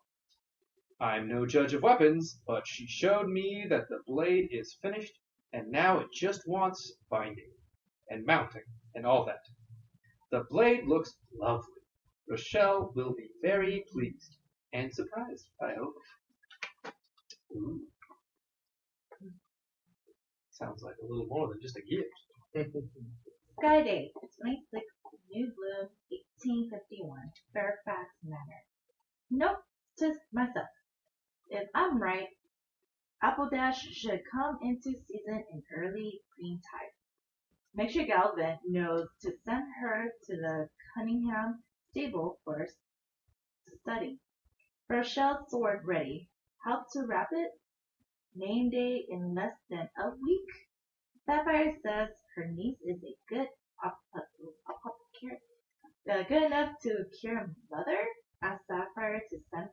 I'm no judge of weapons, but she showed me that the blade is finished, and now it just wants binding and mounting and all that. The blade looks lovely. Rochelle will be very pleased and surprised, I hope. Ooh. Sounds like a little more than just a gift. Sky Day, 26th, New Bloom, 1851, Fairfax Manor. Nope, just myself. If I'm right, Appledash should come into season in early green tide. Make sure Galvin knows to send her to the Cunningham stable first to study. Rochelle's sword ready. Help to wrap it? Name day in less than a week? Sapphire says her niece is a good apothecary. Good enough to cure Mother? Ask Sapphire to send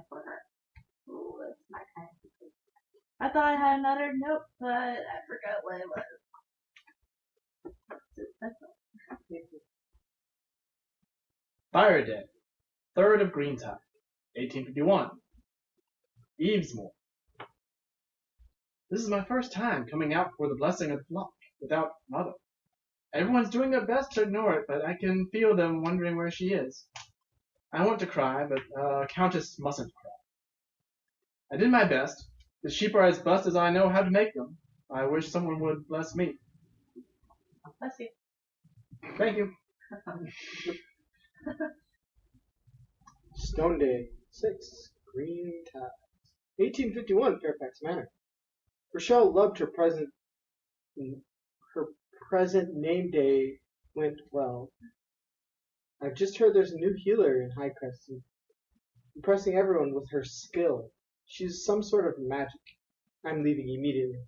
for her. Ooh, that's my kind of secret. I thought I had another note, but I forgot what it was. That's all. Fire Day, 3rd of Greentide, 1851. Evesmore. This is my first time coming out for the blessing of the flock without Mother. Everyone's doing their best to ignore it, but I can feel them wondering where she is. I want to cry, but Countess mustn't cry. I did my best. The sheep are as blessed as I know how to make them. I wish someone would bless me. Bless you. Thank you. Stone Day, 6, Green Tide. 1851, Fairfax Manor. Rochelle loved her present name day went well. I've just heard there's a new healer in High Crescent, impressing everyone with her skill. She's some sort of magic. I'm leaving immediately.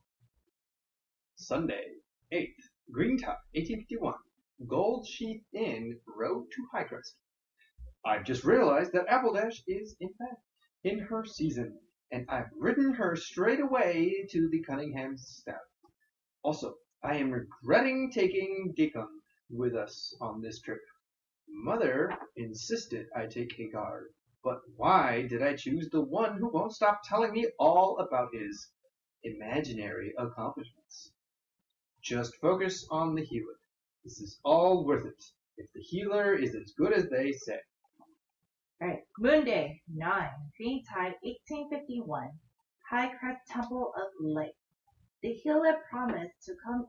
Sunday, 8th, Green Tide, 1851, Gold Sheath Inn, Road to High Crescent. I've just realized that Appledash is, in fact, in her season, and I've ridden her straight away to the Cunningham staff. Also, I am regretting taking Deacon with us on this trip. Mother insisted I take Hagar, but why did I choose the one who won't stop telling me all about his imaginary accomplishments? Just focus on the healer. This is all worth it, if the healer is as good as they say. Alright, Monday, 9, Green Tide, 1851, High Crest Temple of Light. The healer promised to come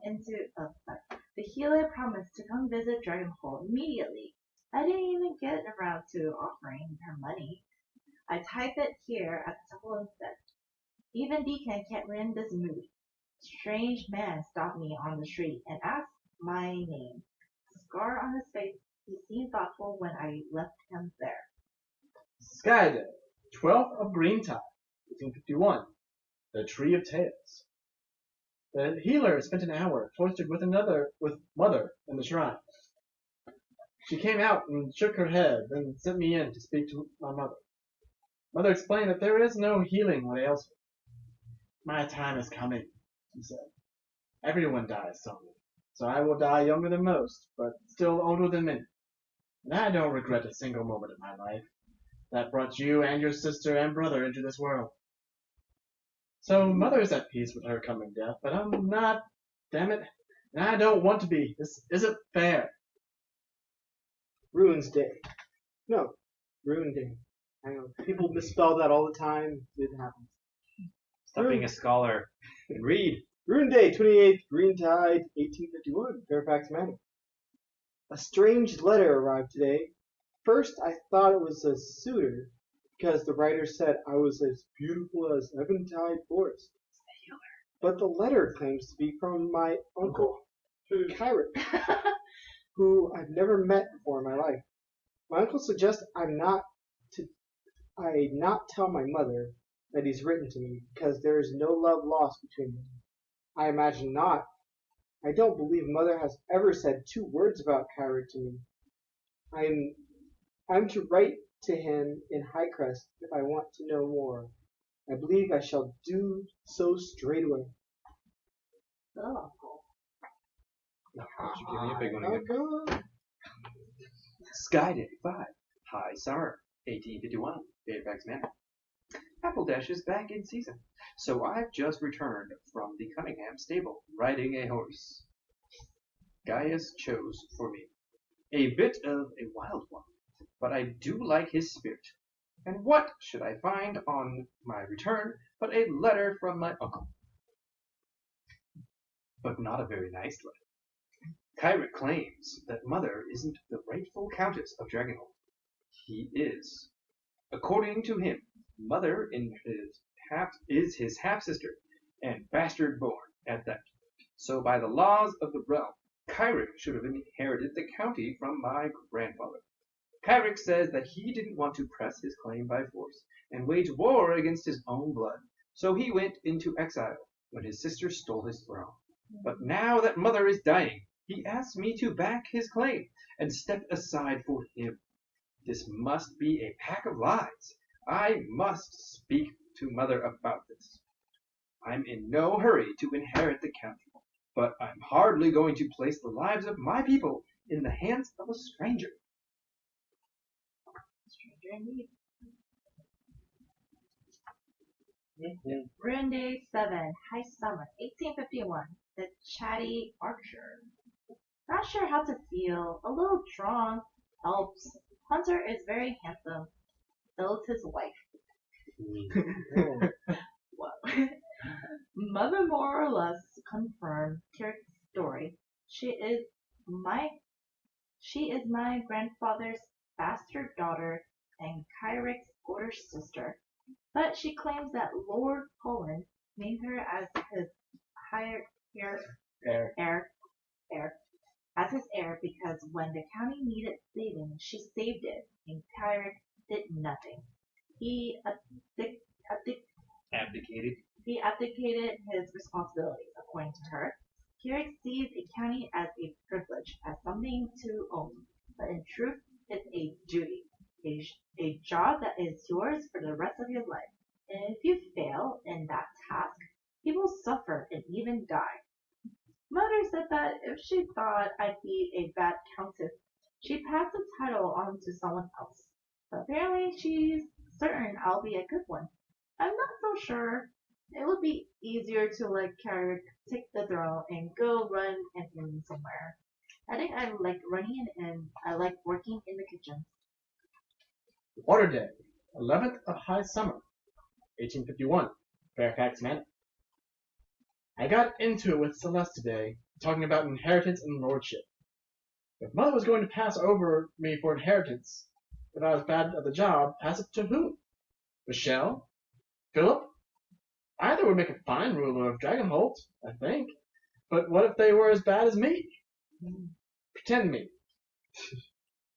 visit Dragonholt immediately. I didn't even get around to offering her money. I type it here at the temple instead. Even Deacon can't win this mood. Strange man stopped me on the street and asked my name. Scar on his face, he seemed thoughtful when I left him there. Skyday, 12th of Greentide, 1851. The Tree of Tales. The healer spent an hour cloistered with Mother in the shrine. She came out and shook her head, then sent me in to speak to my mother. Mother explained that there is no healing what ails her. My time is coming, she said. Everyone dies someday, so I will die younger than most, but still older than many. And I don't regret a single moment of my life that brought you and your sister and brother into this world. So Mother's at peace with her coming death, but I'm not, damn it, and I don't want to be. This isn't fair. Ruins Day. No, Ruin Day. I know. People misspell that all the time. It happens. Stop being a scholar and read. Ruin Day, 28th, Greentide, 1851, Fairfax Manor. A strange letter arrived today. First, I thought it was a suitor, because the writer said I was as beautiful as Eventide Forest. But the letter claims to be from my uncle, Kyrick, who I've never met before in my life. My uncle suggests I not tell my mother that he's written to me, because there is no love lost between them. I imagine not. I don't believe Mother has ever said 2 words about Kyrick to me. I'm to write to him in Highcrest if I want to know more. I believe I shall do so straightway. Oh, Should give me a big one again. God. Skyday 5, High Summer, 1851, Fairfax Manor. Appledash is back in season, so I've just returned from the Cunningham stable, riding a horse. Gaius chose for me. A bit of a wild one, but I do like his spirit. And what should I find on my return but a letter from my uncle? But not a very nice letter. Kyrick claims that Mother isn't the rightful Countess of Dragonholt. He is. According to him, Mother is his half-sister, and bastard-born at that. So by the laws of the realm, Kyrick should have inherited the county from my grandfather. Kyrick says that he didn't want to press his claim by force and wage war against his own blood, so he went into exile when his sister stole his throne. But now that Mother is dying, he asks me to back his claim and step aside for him. This must be a pack of lies. I must speak to Mother about this. I'm in no hurry to inherit the county, but I'm hardly going to place the lives of my people in the hands of a stranger. stranger indeed. Ruin Day 7, High Summer, 1851. The Chatty Archer. Not sure how to feel. A little drawn. Helps. Hunter is very handsome. So is his wife. Whoa. Mother more or less confirmed Kirk's story. She is my grandfather's bastard daughter and Kyrick's older sister. But she claims that Lord Poland named her as his heir because when the county needed saving, she saved it, and Kyrick did nothing. He Abdicated. He abdicated his responsibilities, according to her. Kyrick sees a county as a privilege, as something to own, but in truth, it's a duty, a job that is yours for the rest of your life. And if you fail in that task, people suffer and even die. Mother said that if she thought I'd be a bad countess, she'd pass the title on to someone else. But apparently she's certain I'll be a good one. I'm not so sure. It would be easier to let Carrick take the throne and go run an inn somewhere. I think I like running an inn. I like working in the kitchen. Order Day, 11th of High Summer, 1851, Fairfax Manor. I got into it with Celeste today, talking about inheritance and lordship. If Mother was going to pass over me for inheritance, if I was bad at the job, pass it to whom? Michelle? Philip? Either would make a fine ruler of Dragonholt, I think. But what if they were as bad as me? Pretend me.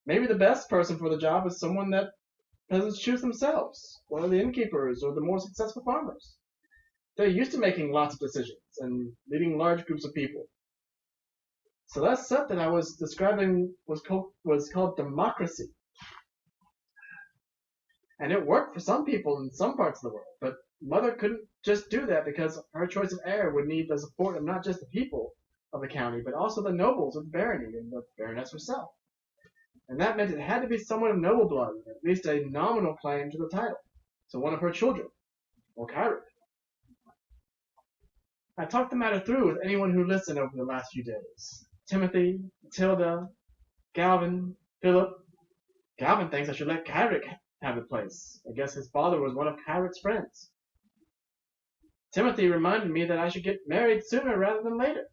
Maybe the best person for the job is someone that peasants choose themselves, one of the innkeepers or the more successful farmers. They're used to making lots of decisions and leading large groups of people. So that set that I was describing was called democracy. And it worked for some people in some parts of the world, but Mother couldn't just do that because her choice of heir would need the support of not just the people of the county, but also the nobles of the barony and the baroness herself. And that meant it had to be someone of noble blood, with at least a nominal claim to the title. So one of her children, or Kyric. I talked the matter through with anyone who listened over the last few days. Timothy, Matilda, Galvin, Philip. Galvin thinks I should let Kyric have the place. I guess his father was one of Kyric's friends. Timothy reminded me that I should get married sooner rather than later.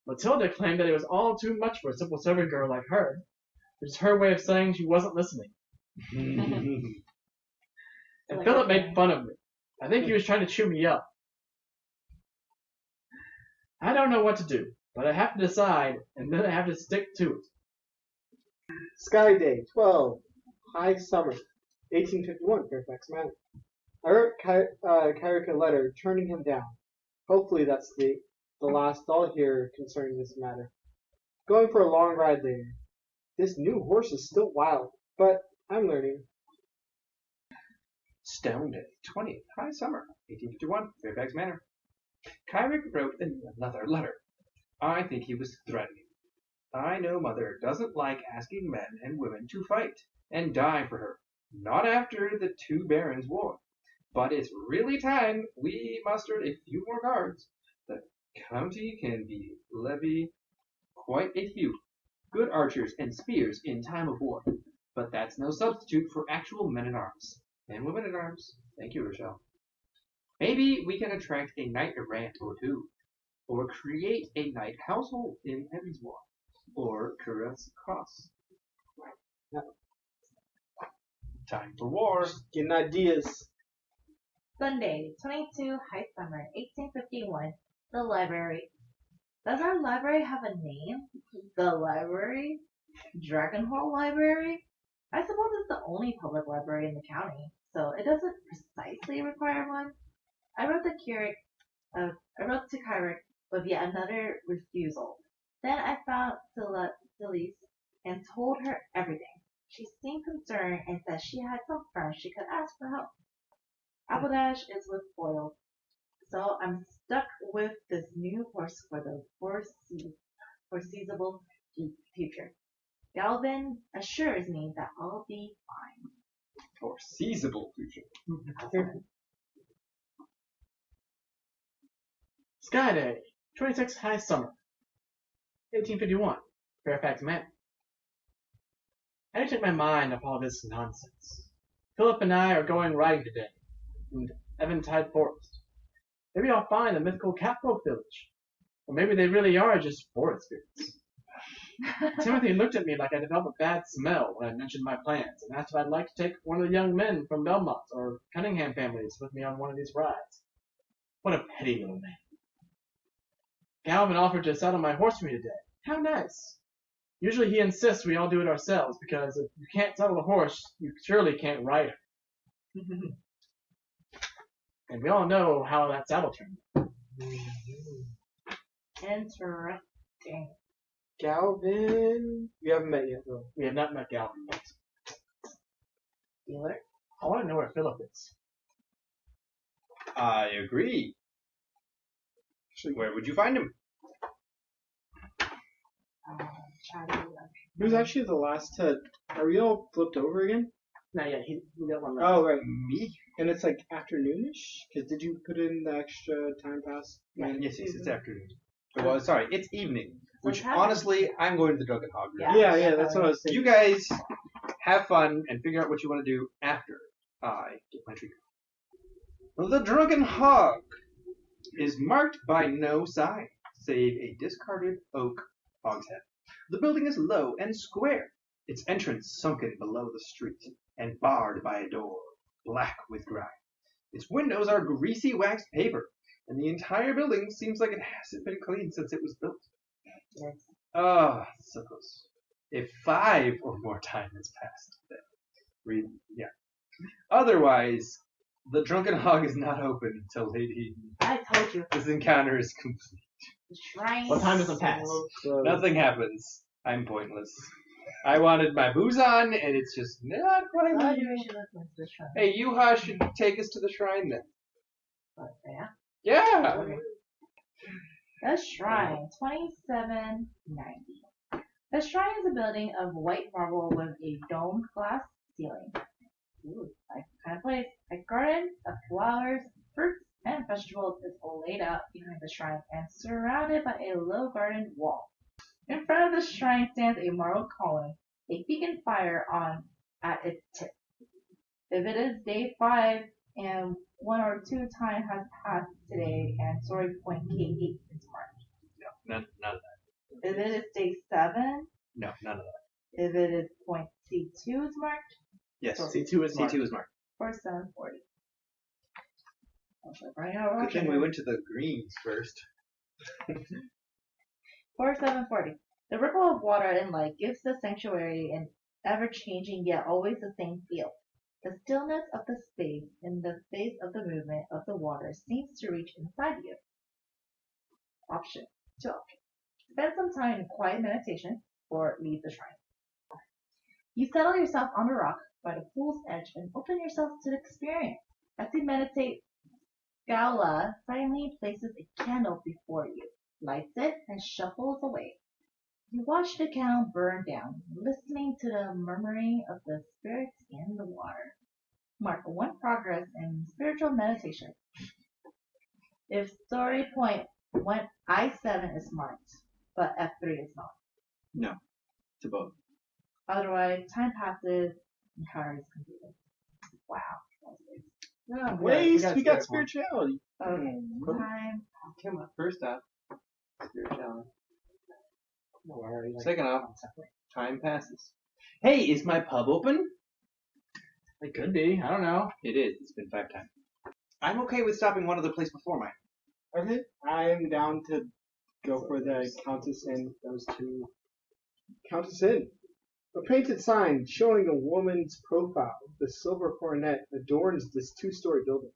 Matilda claimed that it was all too much for a simple servant girl like her, which is her way of saying she wasn't listening. And Philip made fun of me. I think he was trying to chew me up. I don't know what to do, but I have to decide, and then I have to stick to it. Sky Day, 12, High Summer, 1851, Fairfax Manor. I wrote Kyric a letter turning him down. Hopefully that's the last I'll hear concerning this matter. Going for a long ride there. This new horse is still wild, but I'm learning. Stone Day, 20th, High Summer, 1851, Fairfax Manor. Kyric wrote another letter. I think he was threatening. I know Mother doesn't like asking men and women to fight and die for her. Not after the two barons' war. But it's really time we mustered a few more guards. The county can levy quite a few good archers and spears in time of war. But that's no substitute for actual men-at-arms. And women-at-arms. Thank you, Rochelle. Maybe we can attract a knight errant or two, or create a knight household in Evanswar, or Caress Cross. Time for war. Getting ideas. Sunday, 22, High Summer, 1851. The library. Does our library have a name? The library? Dragonholt Library? I suppose it's the only public library in the county, so it doesn't precisely require one. I wrote to Kyric with yet another refusal. Then I found Celeste and told her everything. She seemed concerned and said she had some friends she could ask for help. Appledash is with foil, so I'm stuck with this new horse for the foreseeable future. Galvin assures me that I'll be fine. Foreseeable future. Sky Day, 26th High Summer, 1851, Fairfax Manor. I took my mind off all this nonsense. Philip and I are going riding today in Eventide Forest. Maybe I'll find the mythical Catfolk village. Or maybe they really are just forest spirits. Timothy looked at me like I developed a bad smell when I mentioned my plans and asked if I'd like to take one of the young men from Belmont or Cunningham families with me on one of these rides. What a petty little man. Galvin offered to saddle my horse for me today. How nice. Usually he insists we all do it ourselves because if you can't saddle a horse, you surely can't ride it. And we all know how that saddle turned out. Interesting. Galvin. We haven't met yet, though. We have not met Galvin yet. Dealer? I want to know where Philip is. I agree. Where would you find him? He was actually the last to. Are we all flipped over again? Not yet. We got one left. Oh, right. Me? And it's like afternoonish? Because did you put in the extra time pass? Yes, it's afternoon. Well, sorry, it's evening. Which, What's happening? honestly, I'm going to the Drunken Hog. Yeah, that's what I was thinking. You guys have fun and figure out what you want to do after I get my treat. The Drunken Hog is marked by no sign, save a discarded oak hogshead. The building is low and square, its entrance sunken below the street and barred by a door, black with grime. Its windows are greasy waxed paper, and the entire building seems like it hasn't been cleaned since it was built. Yes. Oh, so close. If 5 or more time has passed, then yeah. Otherwise, the drunken hog is not open until late evening. I told you. This encounter is complete. The shrine. What time does it pass? So close. Nothing happens. I'm pointless. I wanted my booze on, and it's just not quite. Maybe we should look into the shrine. Hey, Yuha should take us to the shrine then. Yeah. Yeah. Okay. The shrine, 2790. The shrine is a building of white marble with a domed glass ceiling. Ooh, like kind of place. A garden of flowers, fruits, and vegetables is laid out behind the shrine and surrounded by a low garden wall. In front of the shrine stands a marble column, a beacon fire on at its tip. If it is day 5 and 1 or 2 time has passed today and story point K8 is marked. No, none of that. If it is day 7, No, none of that. if it is point C2 is marked, Yes, C2 is marked. C2 is marked. or 740. Good thing we went to the greens first. For 740. The ripple of water and light gives the sanctuary an ever-changing yet always the same feel. The stillness of the space in the face of the movement of the water seems to reach inside you. Option 2. Spend some time in quiet meditation or leave the shrine. You settle yourself on a rock by the pool's edge and open yourself to the experience. As you meditate, Gaula silently places a candle before you, lights it, and shuffles away. You watch the candle burn down, listening to the murmuring of the spirits in the water. Mark 1 progress in spiritual meditation. If story point I7 is marked, but F3 is not. No, to both. Otherwise, time passes and encounter is completed. Wow. Waste. We got spiritual. spirituality. Okay, time. Come on. First off, spirituality. Alright, like- Second off, time passes. Hey, is my pub open? It could be. I don't know. It is. It's been 5 times. I'm okay with stopping one other place before mine. Okay. I'm down to go for the Countess Inn. Those two. Countess Inn. A painted sign showing a woman's profile with a silver coronet adorns this 2-story building.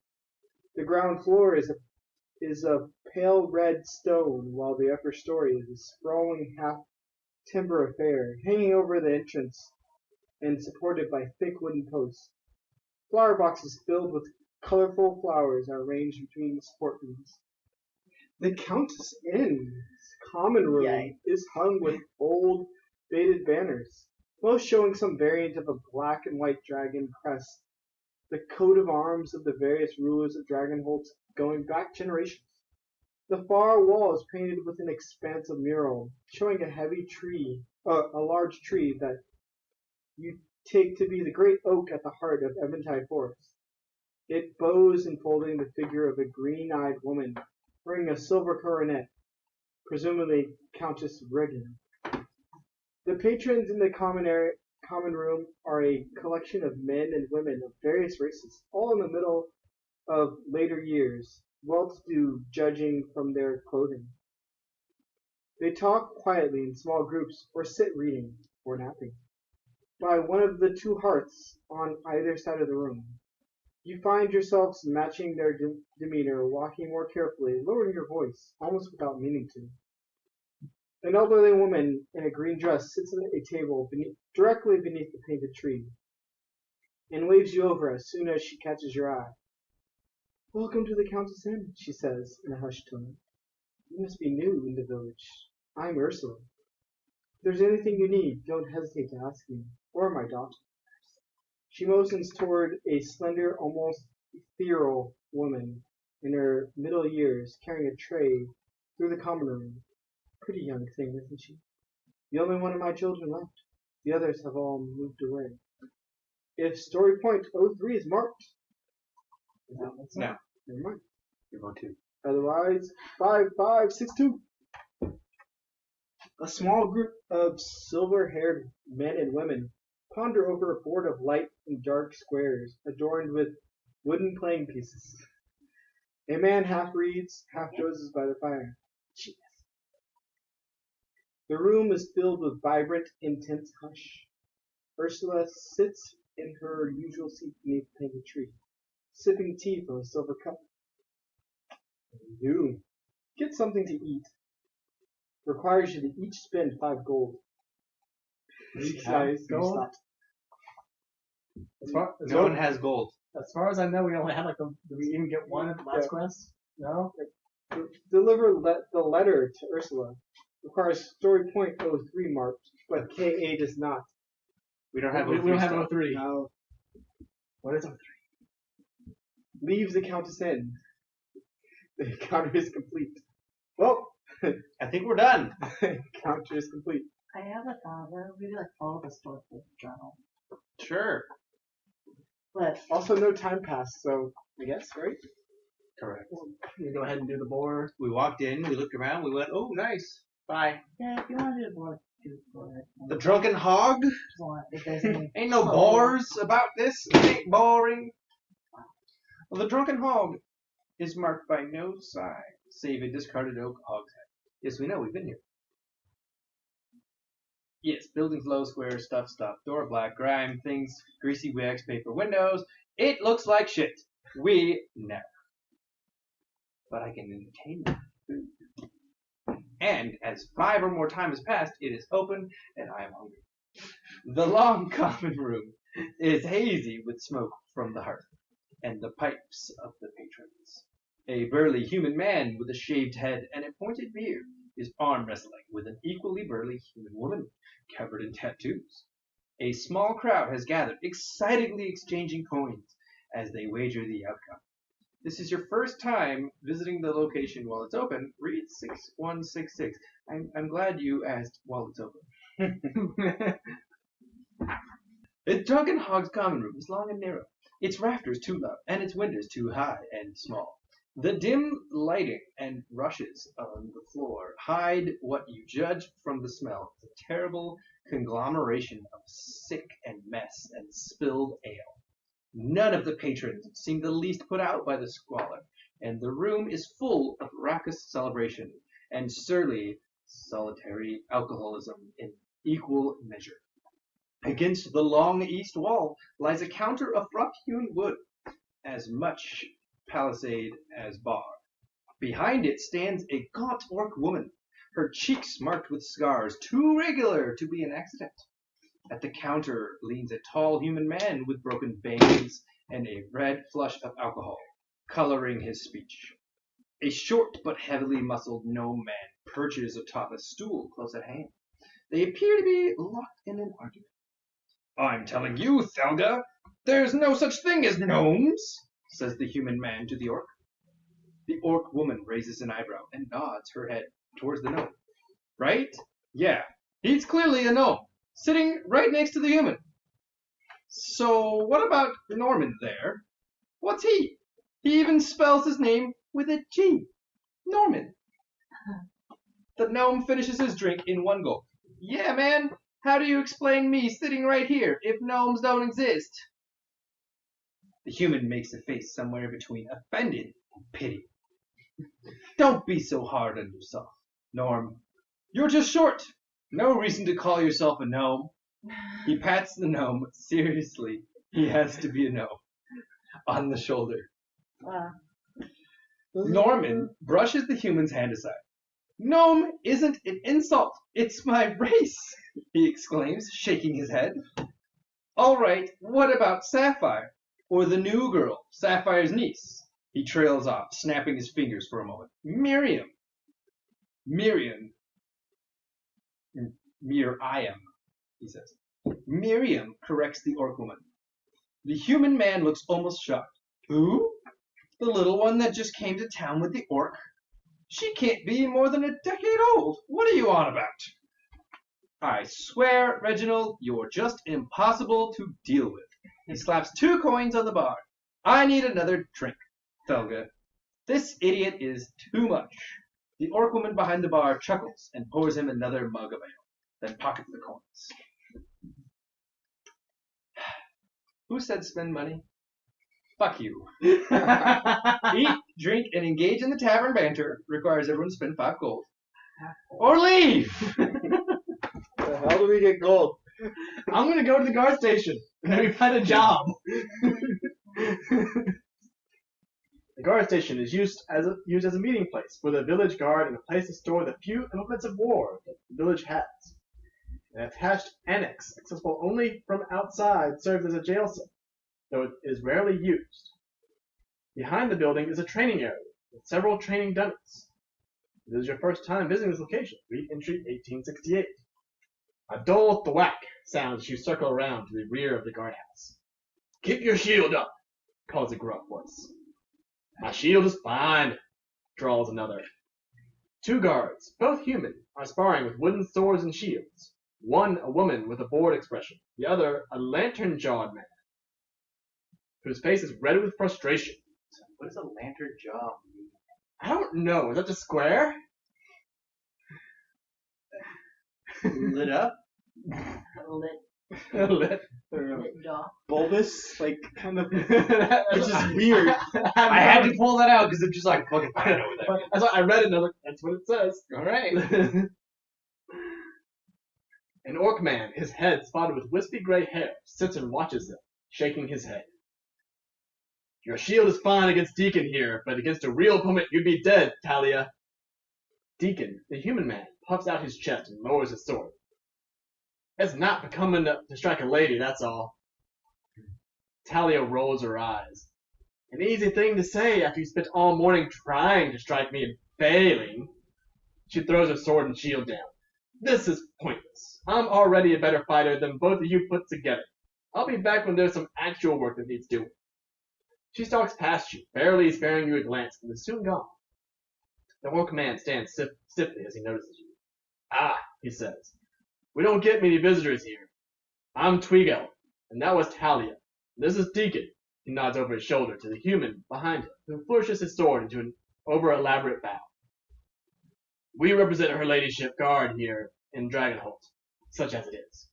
The ground floor is a pale red stone, while the upper story is a sprawling half-timber affair hanging over the entrance and supported by thick wooden posts. Flower boxes filled with colorful flowers are arranged between the support beams. The Countess Inn's common room is hung with old, faded banners, most showing some variant of a black and white dragon crest, the coat of arms of the various rulers of Dragonholt going back generations. The far wall is painted with an expansive mural showing a large tree that you take to be the great oak at the heart of Eventide Forest. It bows enfolding the figure of a green-eyed woman wearing a silver coronet, presumably Countess Regan. The patrons in the common room are a collection of men and women of various races, all in the middle of later years, well-to-do judging from their clothing. They talk quietly in small groups or sit reading or napping by one of the 2 hearths on either side of the room. You find yourselves matching their demeanor, walking more carefully, lowering your voice, almost without meaning to. An elderly woman in a green dress sits at a table directly beneath the painted tree and waves you over as soon as she catches your eye. "Welcome to the Countess Inn," she says in a hushed tone. "You must be new in the village. I'm Ursula. If there's anything you need, don't hesitate to ask me, or my daughter." She motions toward a slender, almost ethereal woman in her middle years carrying a tray through the common room. Pretty young thing, isn't she? The only one of my children left. The others have all moved away. If story point 03 is marked, No. never mind. You're going to. Otherwise, 5562. A small group of silver-haired men and women ponder over a board of light and dark squares adorned with wooden playing pieces. A man half reads, half dozes by the fire. The room is filled with vibrant, intense hush. Ursula sits in her usual seat beneath the painted tree, sipping tea from a silver cup. You get something to eat. Requires you to each spend 5 gold. Guys, gold? stop. No one has gold. As far as I know, we only had did we even get one at the last quest? No? Deliver the letter to Ursula. Requires story point 03 marked, but KA does not. We don't have We don't have 03. No. What is 03? Leaves the Countess in. The encounter is complete. Well, I think we're done. encounter is complete. I have a thought. What if we follow the story for the journal? Sure. But Also, no time passed, so I guess, right? Correct. You go ahead and do the board. We walked in, we looked around, we went, oh, nice. Bye. yeah, if you want to do the board, do the board. The drunken hog? If there's any Ain't no bores about this. It ain't boring. Well, the drunken hog is marked by no sign, save a discarded oak hogshead. Yes, we know. We've been here. Yes, buildings low, square, stuff, door black, grime, things, greasy wax, paper windows. It looks like shit. We never. But I can entertain you. And as 5 or more time has passed, it is open, and I am hungry. The long common room is hazy with smoke from the hearth and the pipes of the patrons. A burly human man with a shaved head and a pointed beard is arm wrestling with an equally burly human woman covered in tattoos. A small crowd has gathered, excitedly exchanging coins as they wager the outcome. This is your first time visiting the location while it's open. Read 6166. I'm glad you asked while it's open. The Drunken Hog's common room is long and narrow. Its rafters too low, and its windows too high and small. The dim lighting and rushes on the floor hide what you judge from the smell. It's a terrible conglomeration of sick and mess and spilled ale. None of the patrons seem the least put out by the squalor, and the room is full of raucous celebration and surly, solitary alcoholism in equal measure. Against the long east wall lies a counter of rough-hewn wood, as much palisade as bar. Behind it stands a gaunt orc woman, her cheeks marked with scars too regular to be an accident. At the counter leans a tall human man with broken veins and a red flush of alcohol, coloring his speech. A short but heavily muscled gnome man perches atop a stool close at hand. They appear to be locked in an argument. I'm telling you, Thelga, there's no such thing as gnomes, says the human man to the orc. The orc woman raises an eyebrow and nods her head towards the gnome. Right? Yeah, he's clearly a gnome, sitting right next to the human. So what about Norman there? What's he? He even spells his name with a G. Norman. The gnome finishes his drink in one gulp. Yeah, man, how do you explain me sitting right here if gnomes don't exist? The human makes a face somewhere between offended and pity. Don't be so hard on yourself, Norm. You're just short. No reason to call yourself a gnome. He pats the gnome seriously. He has to be a gnome. On the shoulder. Norman brushes the human's hand aside. Gnome isn't an insult. It's my race, he exclaims, shaking his head. All right, what about Sapphire? Or the new girl, Sapphire's niece? He trails off, snapping his fingers for a moment. Miriam, he says. Miriam, corrects the orc woman. The human man looks almost shocked. Who? The little one that just came to town with the orc? She can't be more than a decade old. What are you on about? I swear, Reginald, you're just impossible to deal with. He slaps 2 coins on the bar. I need another drink, Thelga. This idiot is too much. The orc woman behind the bar chuckles and pours him another mug of ale, then pockets the coins. Who said spend money? Fuck you. Eat, drink, and engage in the tavern banter requires everyone to spend 5 gold. Or leave! How do we get gold? I'm gonna go to the guard station and maybe find a job. The guard station is used as a meeting place for the village guard and a place to store the few implements of war that the village has. An attached annex, accessible only from outside, serves as a jail cell, though it is rarely used. Behind the building is a training area with several training dummies. If this is your first time visiting this location, read entry 1868. A dull thwack sounds as you circle around to the rear of the guardhouse. Keep your shield up, calls a gruff voice. My shield is fine, drawls another. Two guards, both human, are sparring with wooden swords and shields. One a woman with a bored expression, the other a lantern-jawed man, whose face is red with frustration. What is a lantern jaw? I don't know, is that just square? Lit up? Lit jaw. Bulbous, like kind of. Which Which is weird. I had to pull that out because I'm just like, fucking, I don't know what that means. That's why I read it and I was like, that's what it says. Alright. An orc man, his head spotted with wispy gray hair, sits and watches them, shaking his head. Your shield is fine against Deacon here, but against a real opponent you'd be dead, Talia. Deacon, the human man, puffs out his chest and lowers his sword. It's not becoming to strike a lady, that's all. Talia rolls her eyes. An easy thing to say after you spent all morning trying to strike me and failing. She throws her sword and shield down. This is pointless. I'm already a better fighter than both of you put together. I'll be back when there's some actual work that needs doing. She stalks past you, barely sparing you a glance, and is soon gone. The orc man stands stiffly as he notices you. Ah, he says. We don't get many visitors here. I'm Tweagle, and that was Talia. This is Deacon. He nods over his shoulder to the human behind him, who flourishes his sword into an over-elaborate bow. We represent her ladyship guard here in Dragonholt, such as it is.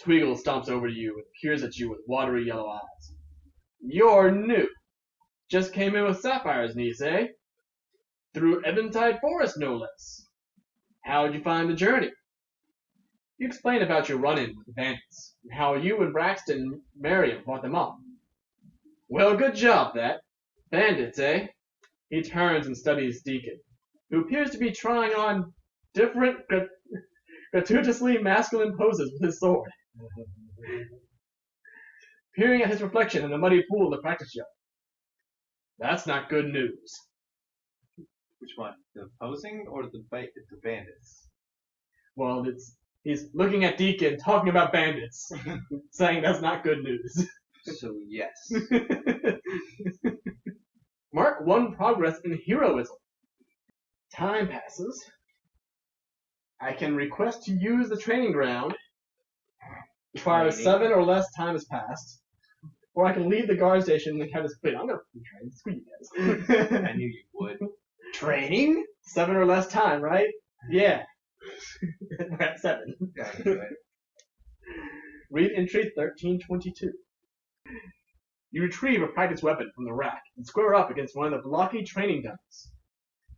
Tweagle stomps over to you and peers at you with watery yellow eyes. You're new. Just came in with Sapphire's niece, eh? Through Eventide Forest, no less. How'd you find the journey? You explain about your run-in with the bandits, and how you and Braxton and Merriam fought them off. Well, good job, that. Bandits, eh? He turns and studies Deacon, who appears to be trying on different, gratuitously masculine poses with his sword. Peering at his reflection in the muddy pool of the practice yard. That's not good news. Which one? The posing or the bandits? Well, he's looking at Deacon, talking about bandits, saying that's not good news. So, yes. Mark 1 progress in heroism. Time passes. I can request to use the training ground. Requires 7 or less time has passed. Or I can leave the guard station and kind of split. I'm gonna train. Screw you guys. I knew you would. Training? 7 or less time, right? Yeah. We're at 7. Read entry 1322. You retrieve a practice weapon from the rack and square up against one of the blocky training dummies.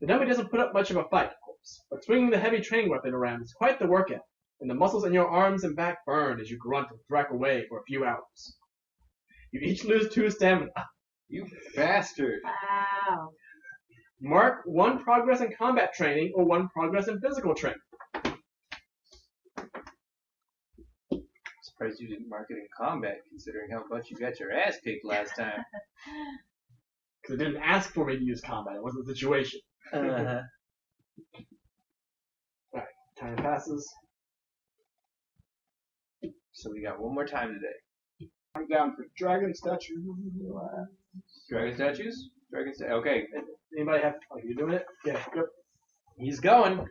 The dummy doesn't put up much of a fight, of course, but swinging the heavy training weapon around is quite the workout, and the muscles in your arms and back burn as you grunt and thrack away for a few hours. You each lose 2 stamina. You bastard. Wow. Mark 1 progress in combat training or 1 progress in physical training. Surprised you didn't mark it in combat, considering how much you got your ass kicked last time. Because it didn't ask for me to use combat. It wasn't the situation. Uh-huh. Alright, time passes. So we got one more time today. I'm down for dragon statue. Dragon statues? Okay. Anybody have... Oh, you doing it? Yeah. Yep. He's going.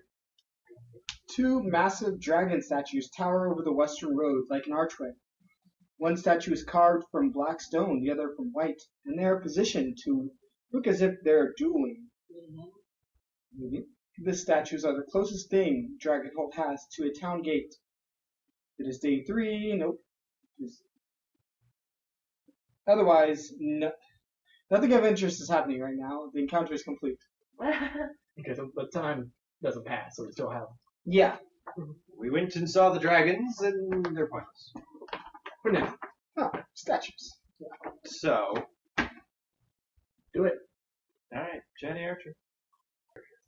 2 massive dragon statues tower over the western road like an archway. One statue is carved from black stone, the other from white, and they are positioned to look as if they're dueling. The statues are the closest thing Dragonholt has to a town gate. It is day 3. Nope. Otherwise, nothing of interest is happening right now. The encounter is complete. Okay, so the time doesn't pass, so we still have. Yeah. We went and saw the dragons, and they're pointless. For now. Oh, statues. So, Do it. alright, Jenny Archer.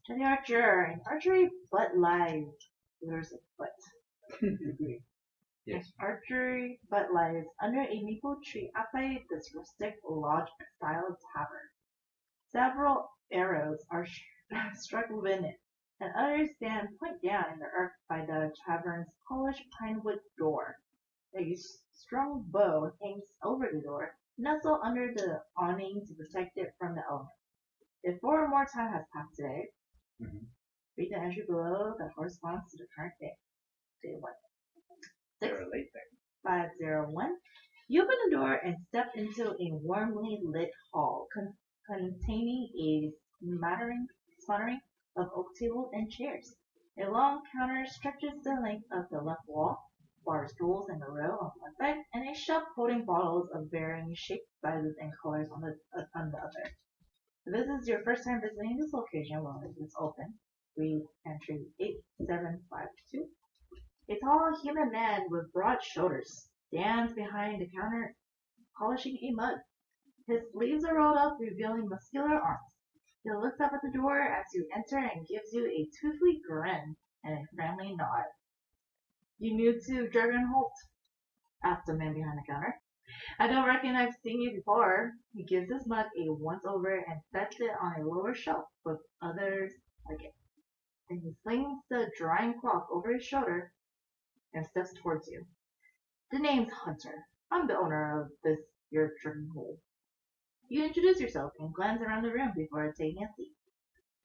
Jenny Archer, an archery butt lies. There's a butt. Yes. Archery butt lies under a maple tree outside this rustic lodge-style tavern. Several arrows are struck within it, and others stand point down in the earth by the tavern's polished pinewood door. A strong bow hangs over the door, nestled under the awning to protect it from the elements. If 4 or more time has passed today, read the entry below that corresponds to the current day. Day 1. They're a late thing. 501. You open the door and step into a warmly lit hall containing a smattering of oak tables and chairs. A long counter stretches the length of the left wall, bar stools in a row on one side, and a shelf holding bottles of varying shapes, sizes, and colors on the other. If this is your first time visiting this location while it is open, read entry 8752. A tall human man with broad shoulders stands behind the counter polishing a mug. His sleeves are rolled up, revealing muscular arms. He looks up at the door as you enter and gives you a toothy grin and a friendly nod. You new to Dragonholt? Asked the man behind the counter. I don't reckon I've seen you before. He gives his mug a once-over and sets it on a lower shelf with others like it. Then he slings the drying cloth over his shoulder and steps towards you. The name's Hunter. I'm the owner of this your Dragonholt. You introduce yourself and glance around the room before taking a seat.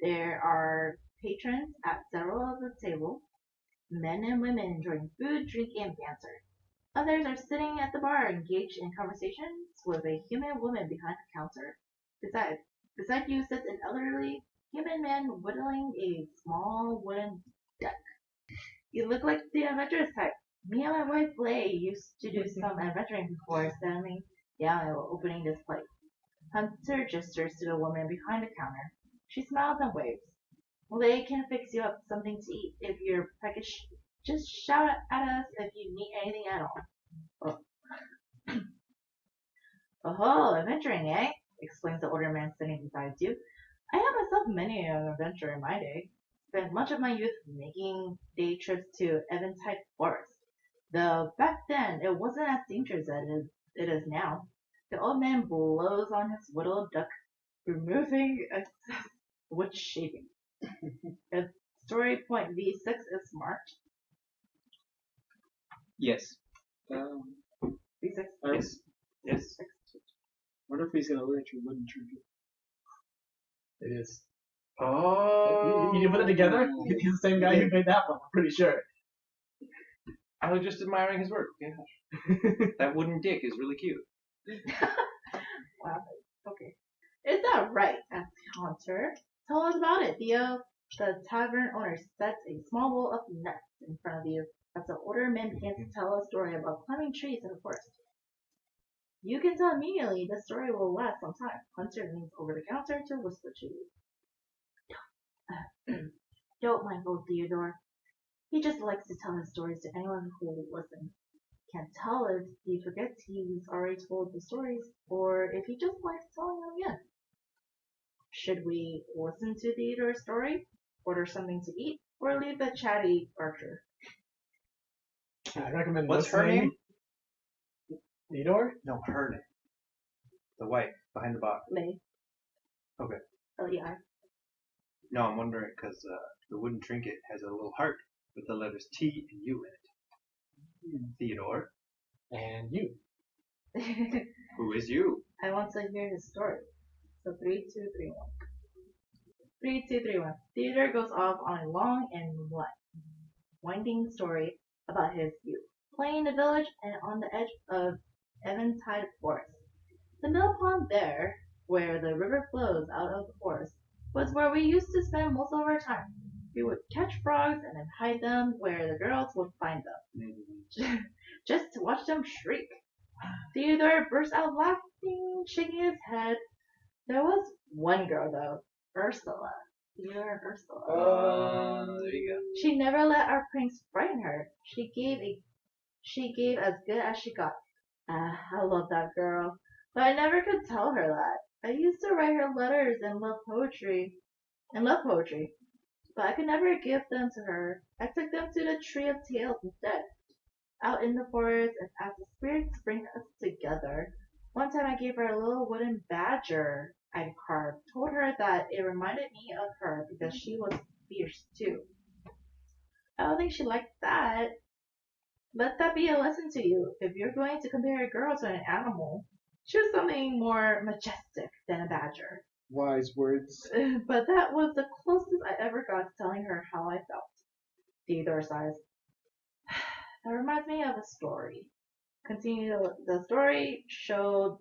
There are patrons at several of the tables, men and women enjoying food, drink, and banter. Others are sitting at the bar engaged in conversations with a human woman behind the counter. Beside you sits an elderly human man whittling a small wooden deck. You look like the adventurous type. Me and my wife Lay used to do some adventuring before settling down and opening this place. Hunter gestures to the woman behind the counter. She smiles and waves. Lay can fix you up something to eat if you're peckish. Just shout at us if you need anything at all. Oh, adventuring, eh? Explains the older man sitting beside you. I had myself many an adventure in my day. Spent much of my youth making day trips to Eventide Forest. Though back then it wasn't as dangerous as it is now. The old man blows on his whittled duck, removing excess wood shaving. If story point V6 is marked. Yes. V6. Yes. Yes. Wonder if he's gonna let you wooden trinket. It is. Oh. You put it together? He's the same guy who made that one, I'm pretty sure. I was just admiring his work. Yeah. That wooden dick is really cute. Wow. Okay. Is that right? Asked Hunter. Tell us about it, Theo. The tavern owner sets a small bowl of nuts in front of you as the older man begins to tell a story about climbing trees in the forest. You can tell immediately the story will last some time. Hunter leans over the counter to whisper to you. Don't mind old Theodore. He just likes to tell his stories to anyone who will listen. Can't tell if he forgets he's already told the stories or if he just likes telling them again. Should we listen to Theodore's story, order something to eat, or leave the chatty Archer? I recommend What's her listening. name? Theodore? No, her name. The wife behind the box. Lay. Okay. L-E-I. No, I'm wondering because the wooden trinket has a little heart with the letters T and U in it. Theodore. And you. Who is you? I want to hear his story. So 3, 2, 3, 1. 3, 2, 3, 1. Theodore goes off on a long and winding story about his youth, playing in the village and on the edge of Eventide Forest. The mill pond there, where the river flows out of the forest, was where we used to spend most of our time. We would catch frogs and then hide them where the girls would find them, just to watch them shriek. Theodore burst out laughing, shaking his head. There was one girl, though, Ursula. Theodore and Ursula. There you go. She never let our pranks frighten her. She gave as good as she got. I love that girl. But I never could tell her that. I used to write her letters and love poetry. But I could never give them to her. I took them to the Tree of Tales instead. Out in the forest and as the spirits bring us together. One time I gave her a little wooden badger I'd carved. Told her that it reminded me of her because she was fierce too. I don't think she liked that. Let that be a lesson to you. If you're going to compare a girl to an animal, choose something more majestic than a badger. Wise words. But that was the closest I ever got to telling her how I felt. Theodore sighs. That reminds me of a story. Continue. The story showed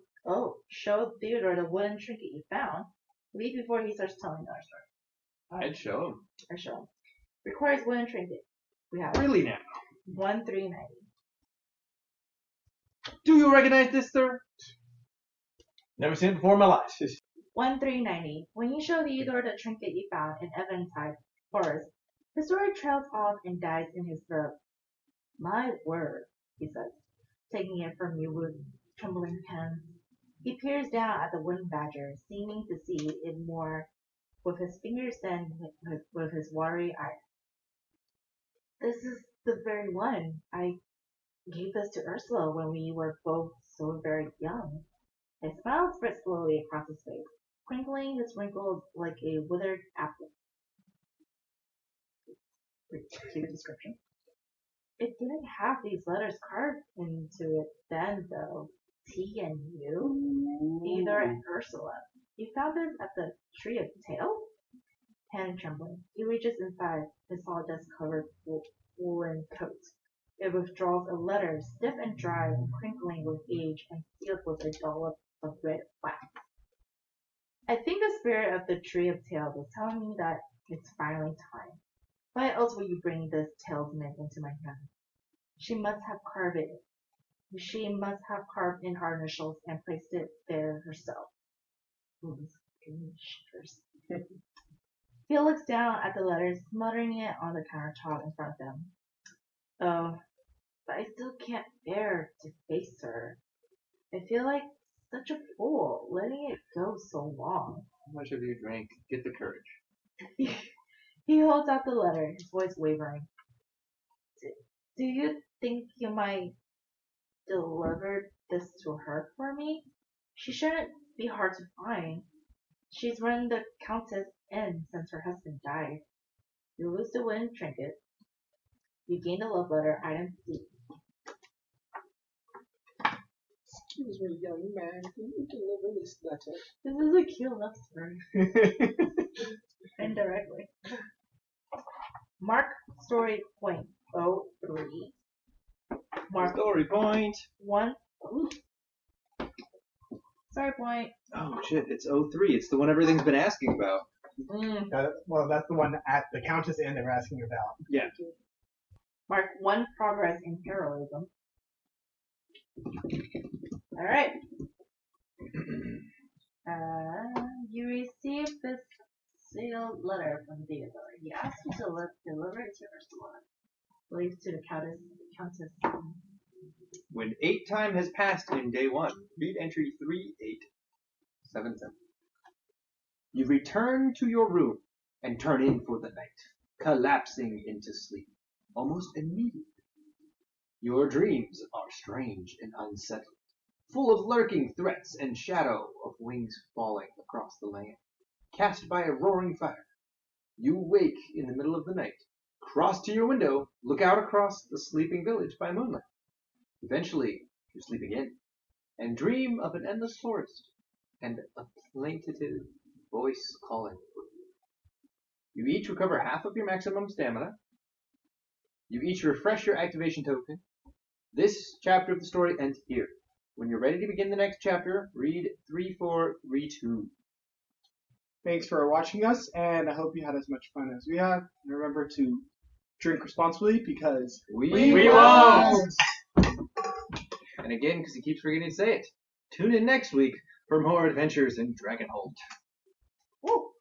Theodore the wooden trinket you found. Leave before he starts telling our story. I'd show him. Or show him. Requires wooden trinket. We have Really now? 1390. Do you recognize this, sir? Never seen it before in my life. 1390. When you show Theodore the trinket you found in Eventide Forest, the story trails off and dies in his throat. My word, he says, taking it from you with trembling hands. He peers down at the wooden badger, seeming to see it more with his fingers than with his watery eyes. This is the very one. I gave this to Ursula when we were both so very young. A smile spread slowly across his face, crinkling his wrinkles like a withered apple. See the description? It didn't have these letters carved into it then, though. T and U? Theodore and Ursula. You found this at the Tree of Tales? Hand trembling, he reaches inside his sawdust-covered woolen coat. It withdraws a letter, stiff and dry and crinkling with age and sealed with a dollop of red wax. I think the spirit of the Tree of Tales is telling me that it's finally time. Why else would you bring this talisman into my hands? She must have carved it. She must have carved in our initials and placed it there herself. He looks down at the letters, muttering it on the countertop in front of him. Oh, but I still can't bear to face her. I feel like such a fool, letting it go so long. How much have you drank? Get the courage. He holds out the letter, his voice wavering. Do you think you might deliver this to her for me? She shouldn't be hard to find. She's run the Countess in since her husband died. You lose the wooden trinket. You gain the love letter, item C. Excuse me, young man. Can you deliver this letter? This is a cute love story. Indirectly. Mark story point 03. Mark Story point. 1. Ooh. Story point. Oh shit, it's 03. It's the one everything's been asking about. Well, that's the one at the Countess Inn they were asking about. Yeah. Mark 1 progress in heroism. Alright. You received this sealed letter from Theodore. He asked you to deliver it to Ursula. Leaves to the Countess. When 8 time has passed in day 1, read entry 3877. You return to your room and turn in for the night, collapsing into sleep almost immediately. Your dreams are strange and unsettled, full of lurking threats and shadow of wings falling across the land, cast by a roaring fire. You wake in the middle of the night, cross to your window, look out across the sleeping village by moonlight. Eventually, you sleep again, and dream of an endless forest and a plaintive voice calling for you. You each recover half of your maximum stamina. You each refresh your activation token. This chapter of the story ends here. When you're ready to begin the next chapter, read 3432. Thanks for watching us, and I hope you had as much fun as we had. And remember to drink responsibly because we won't! And again, because he keeps forgetting to say it, tune in next week for more adventures in Dragonholt. Woo!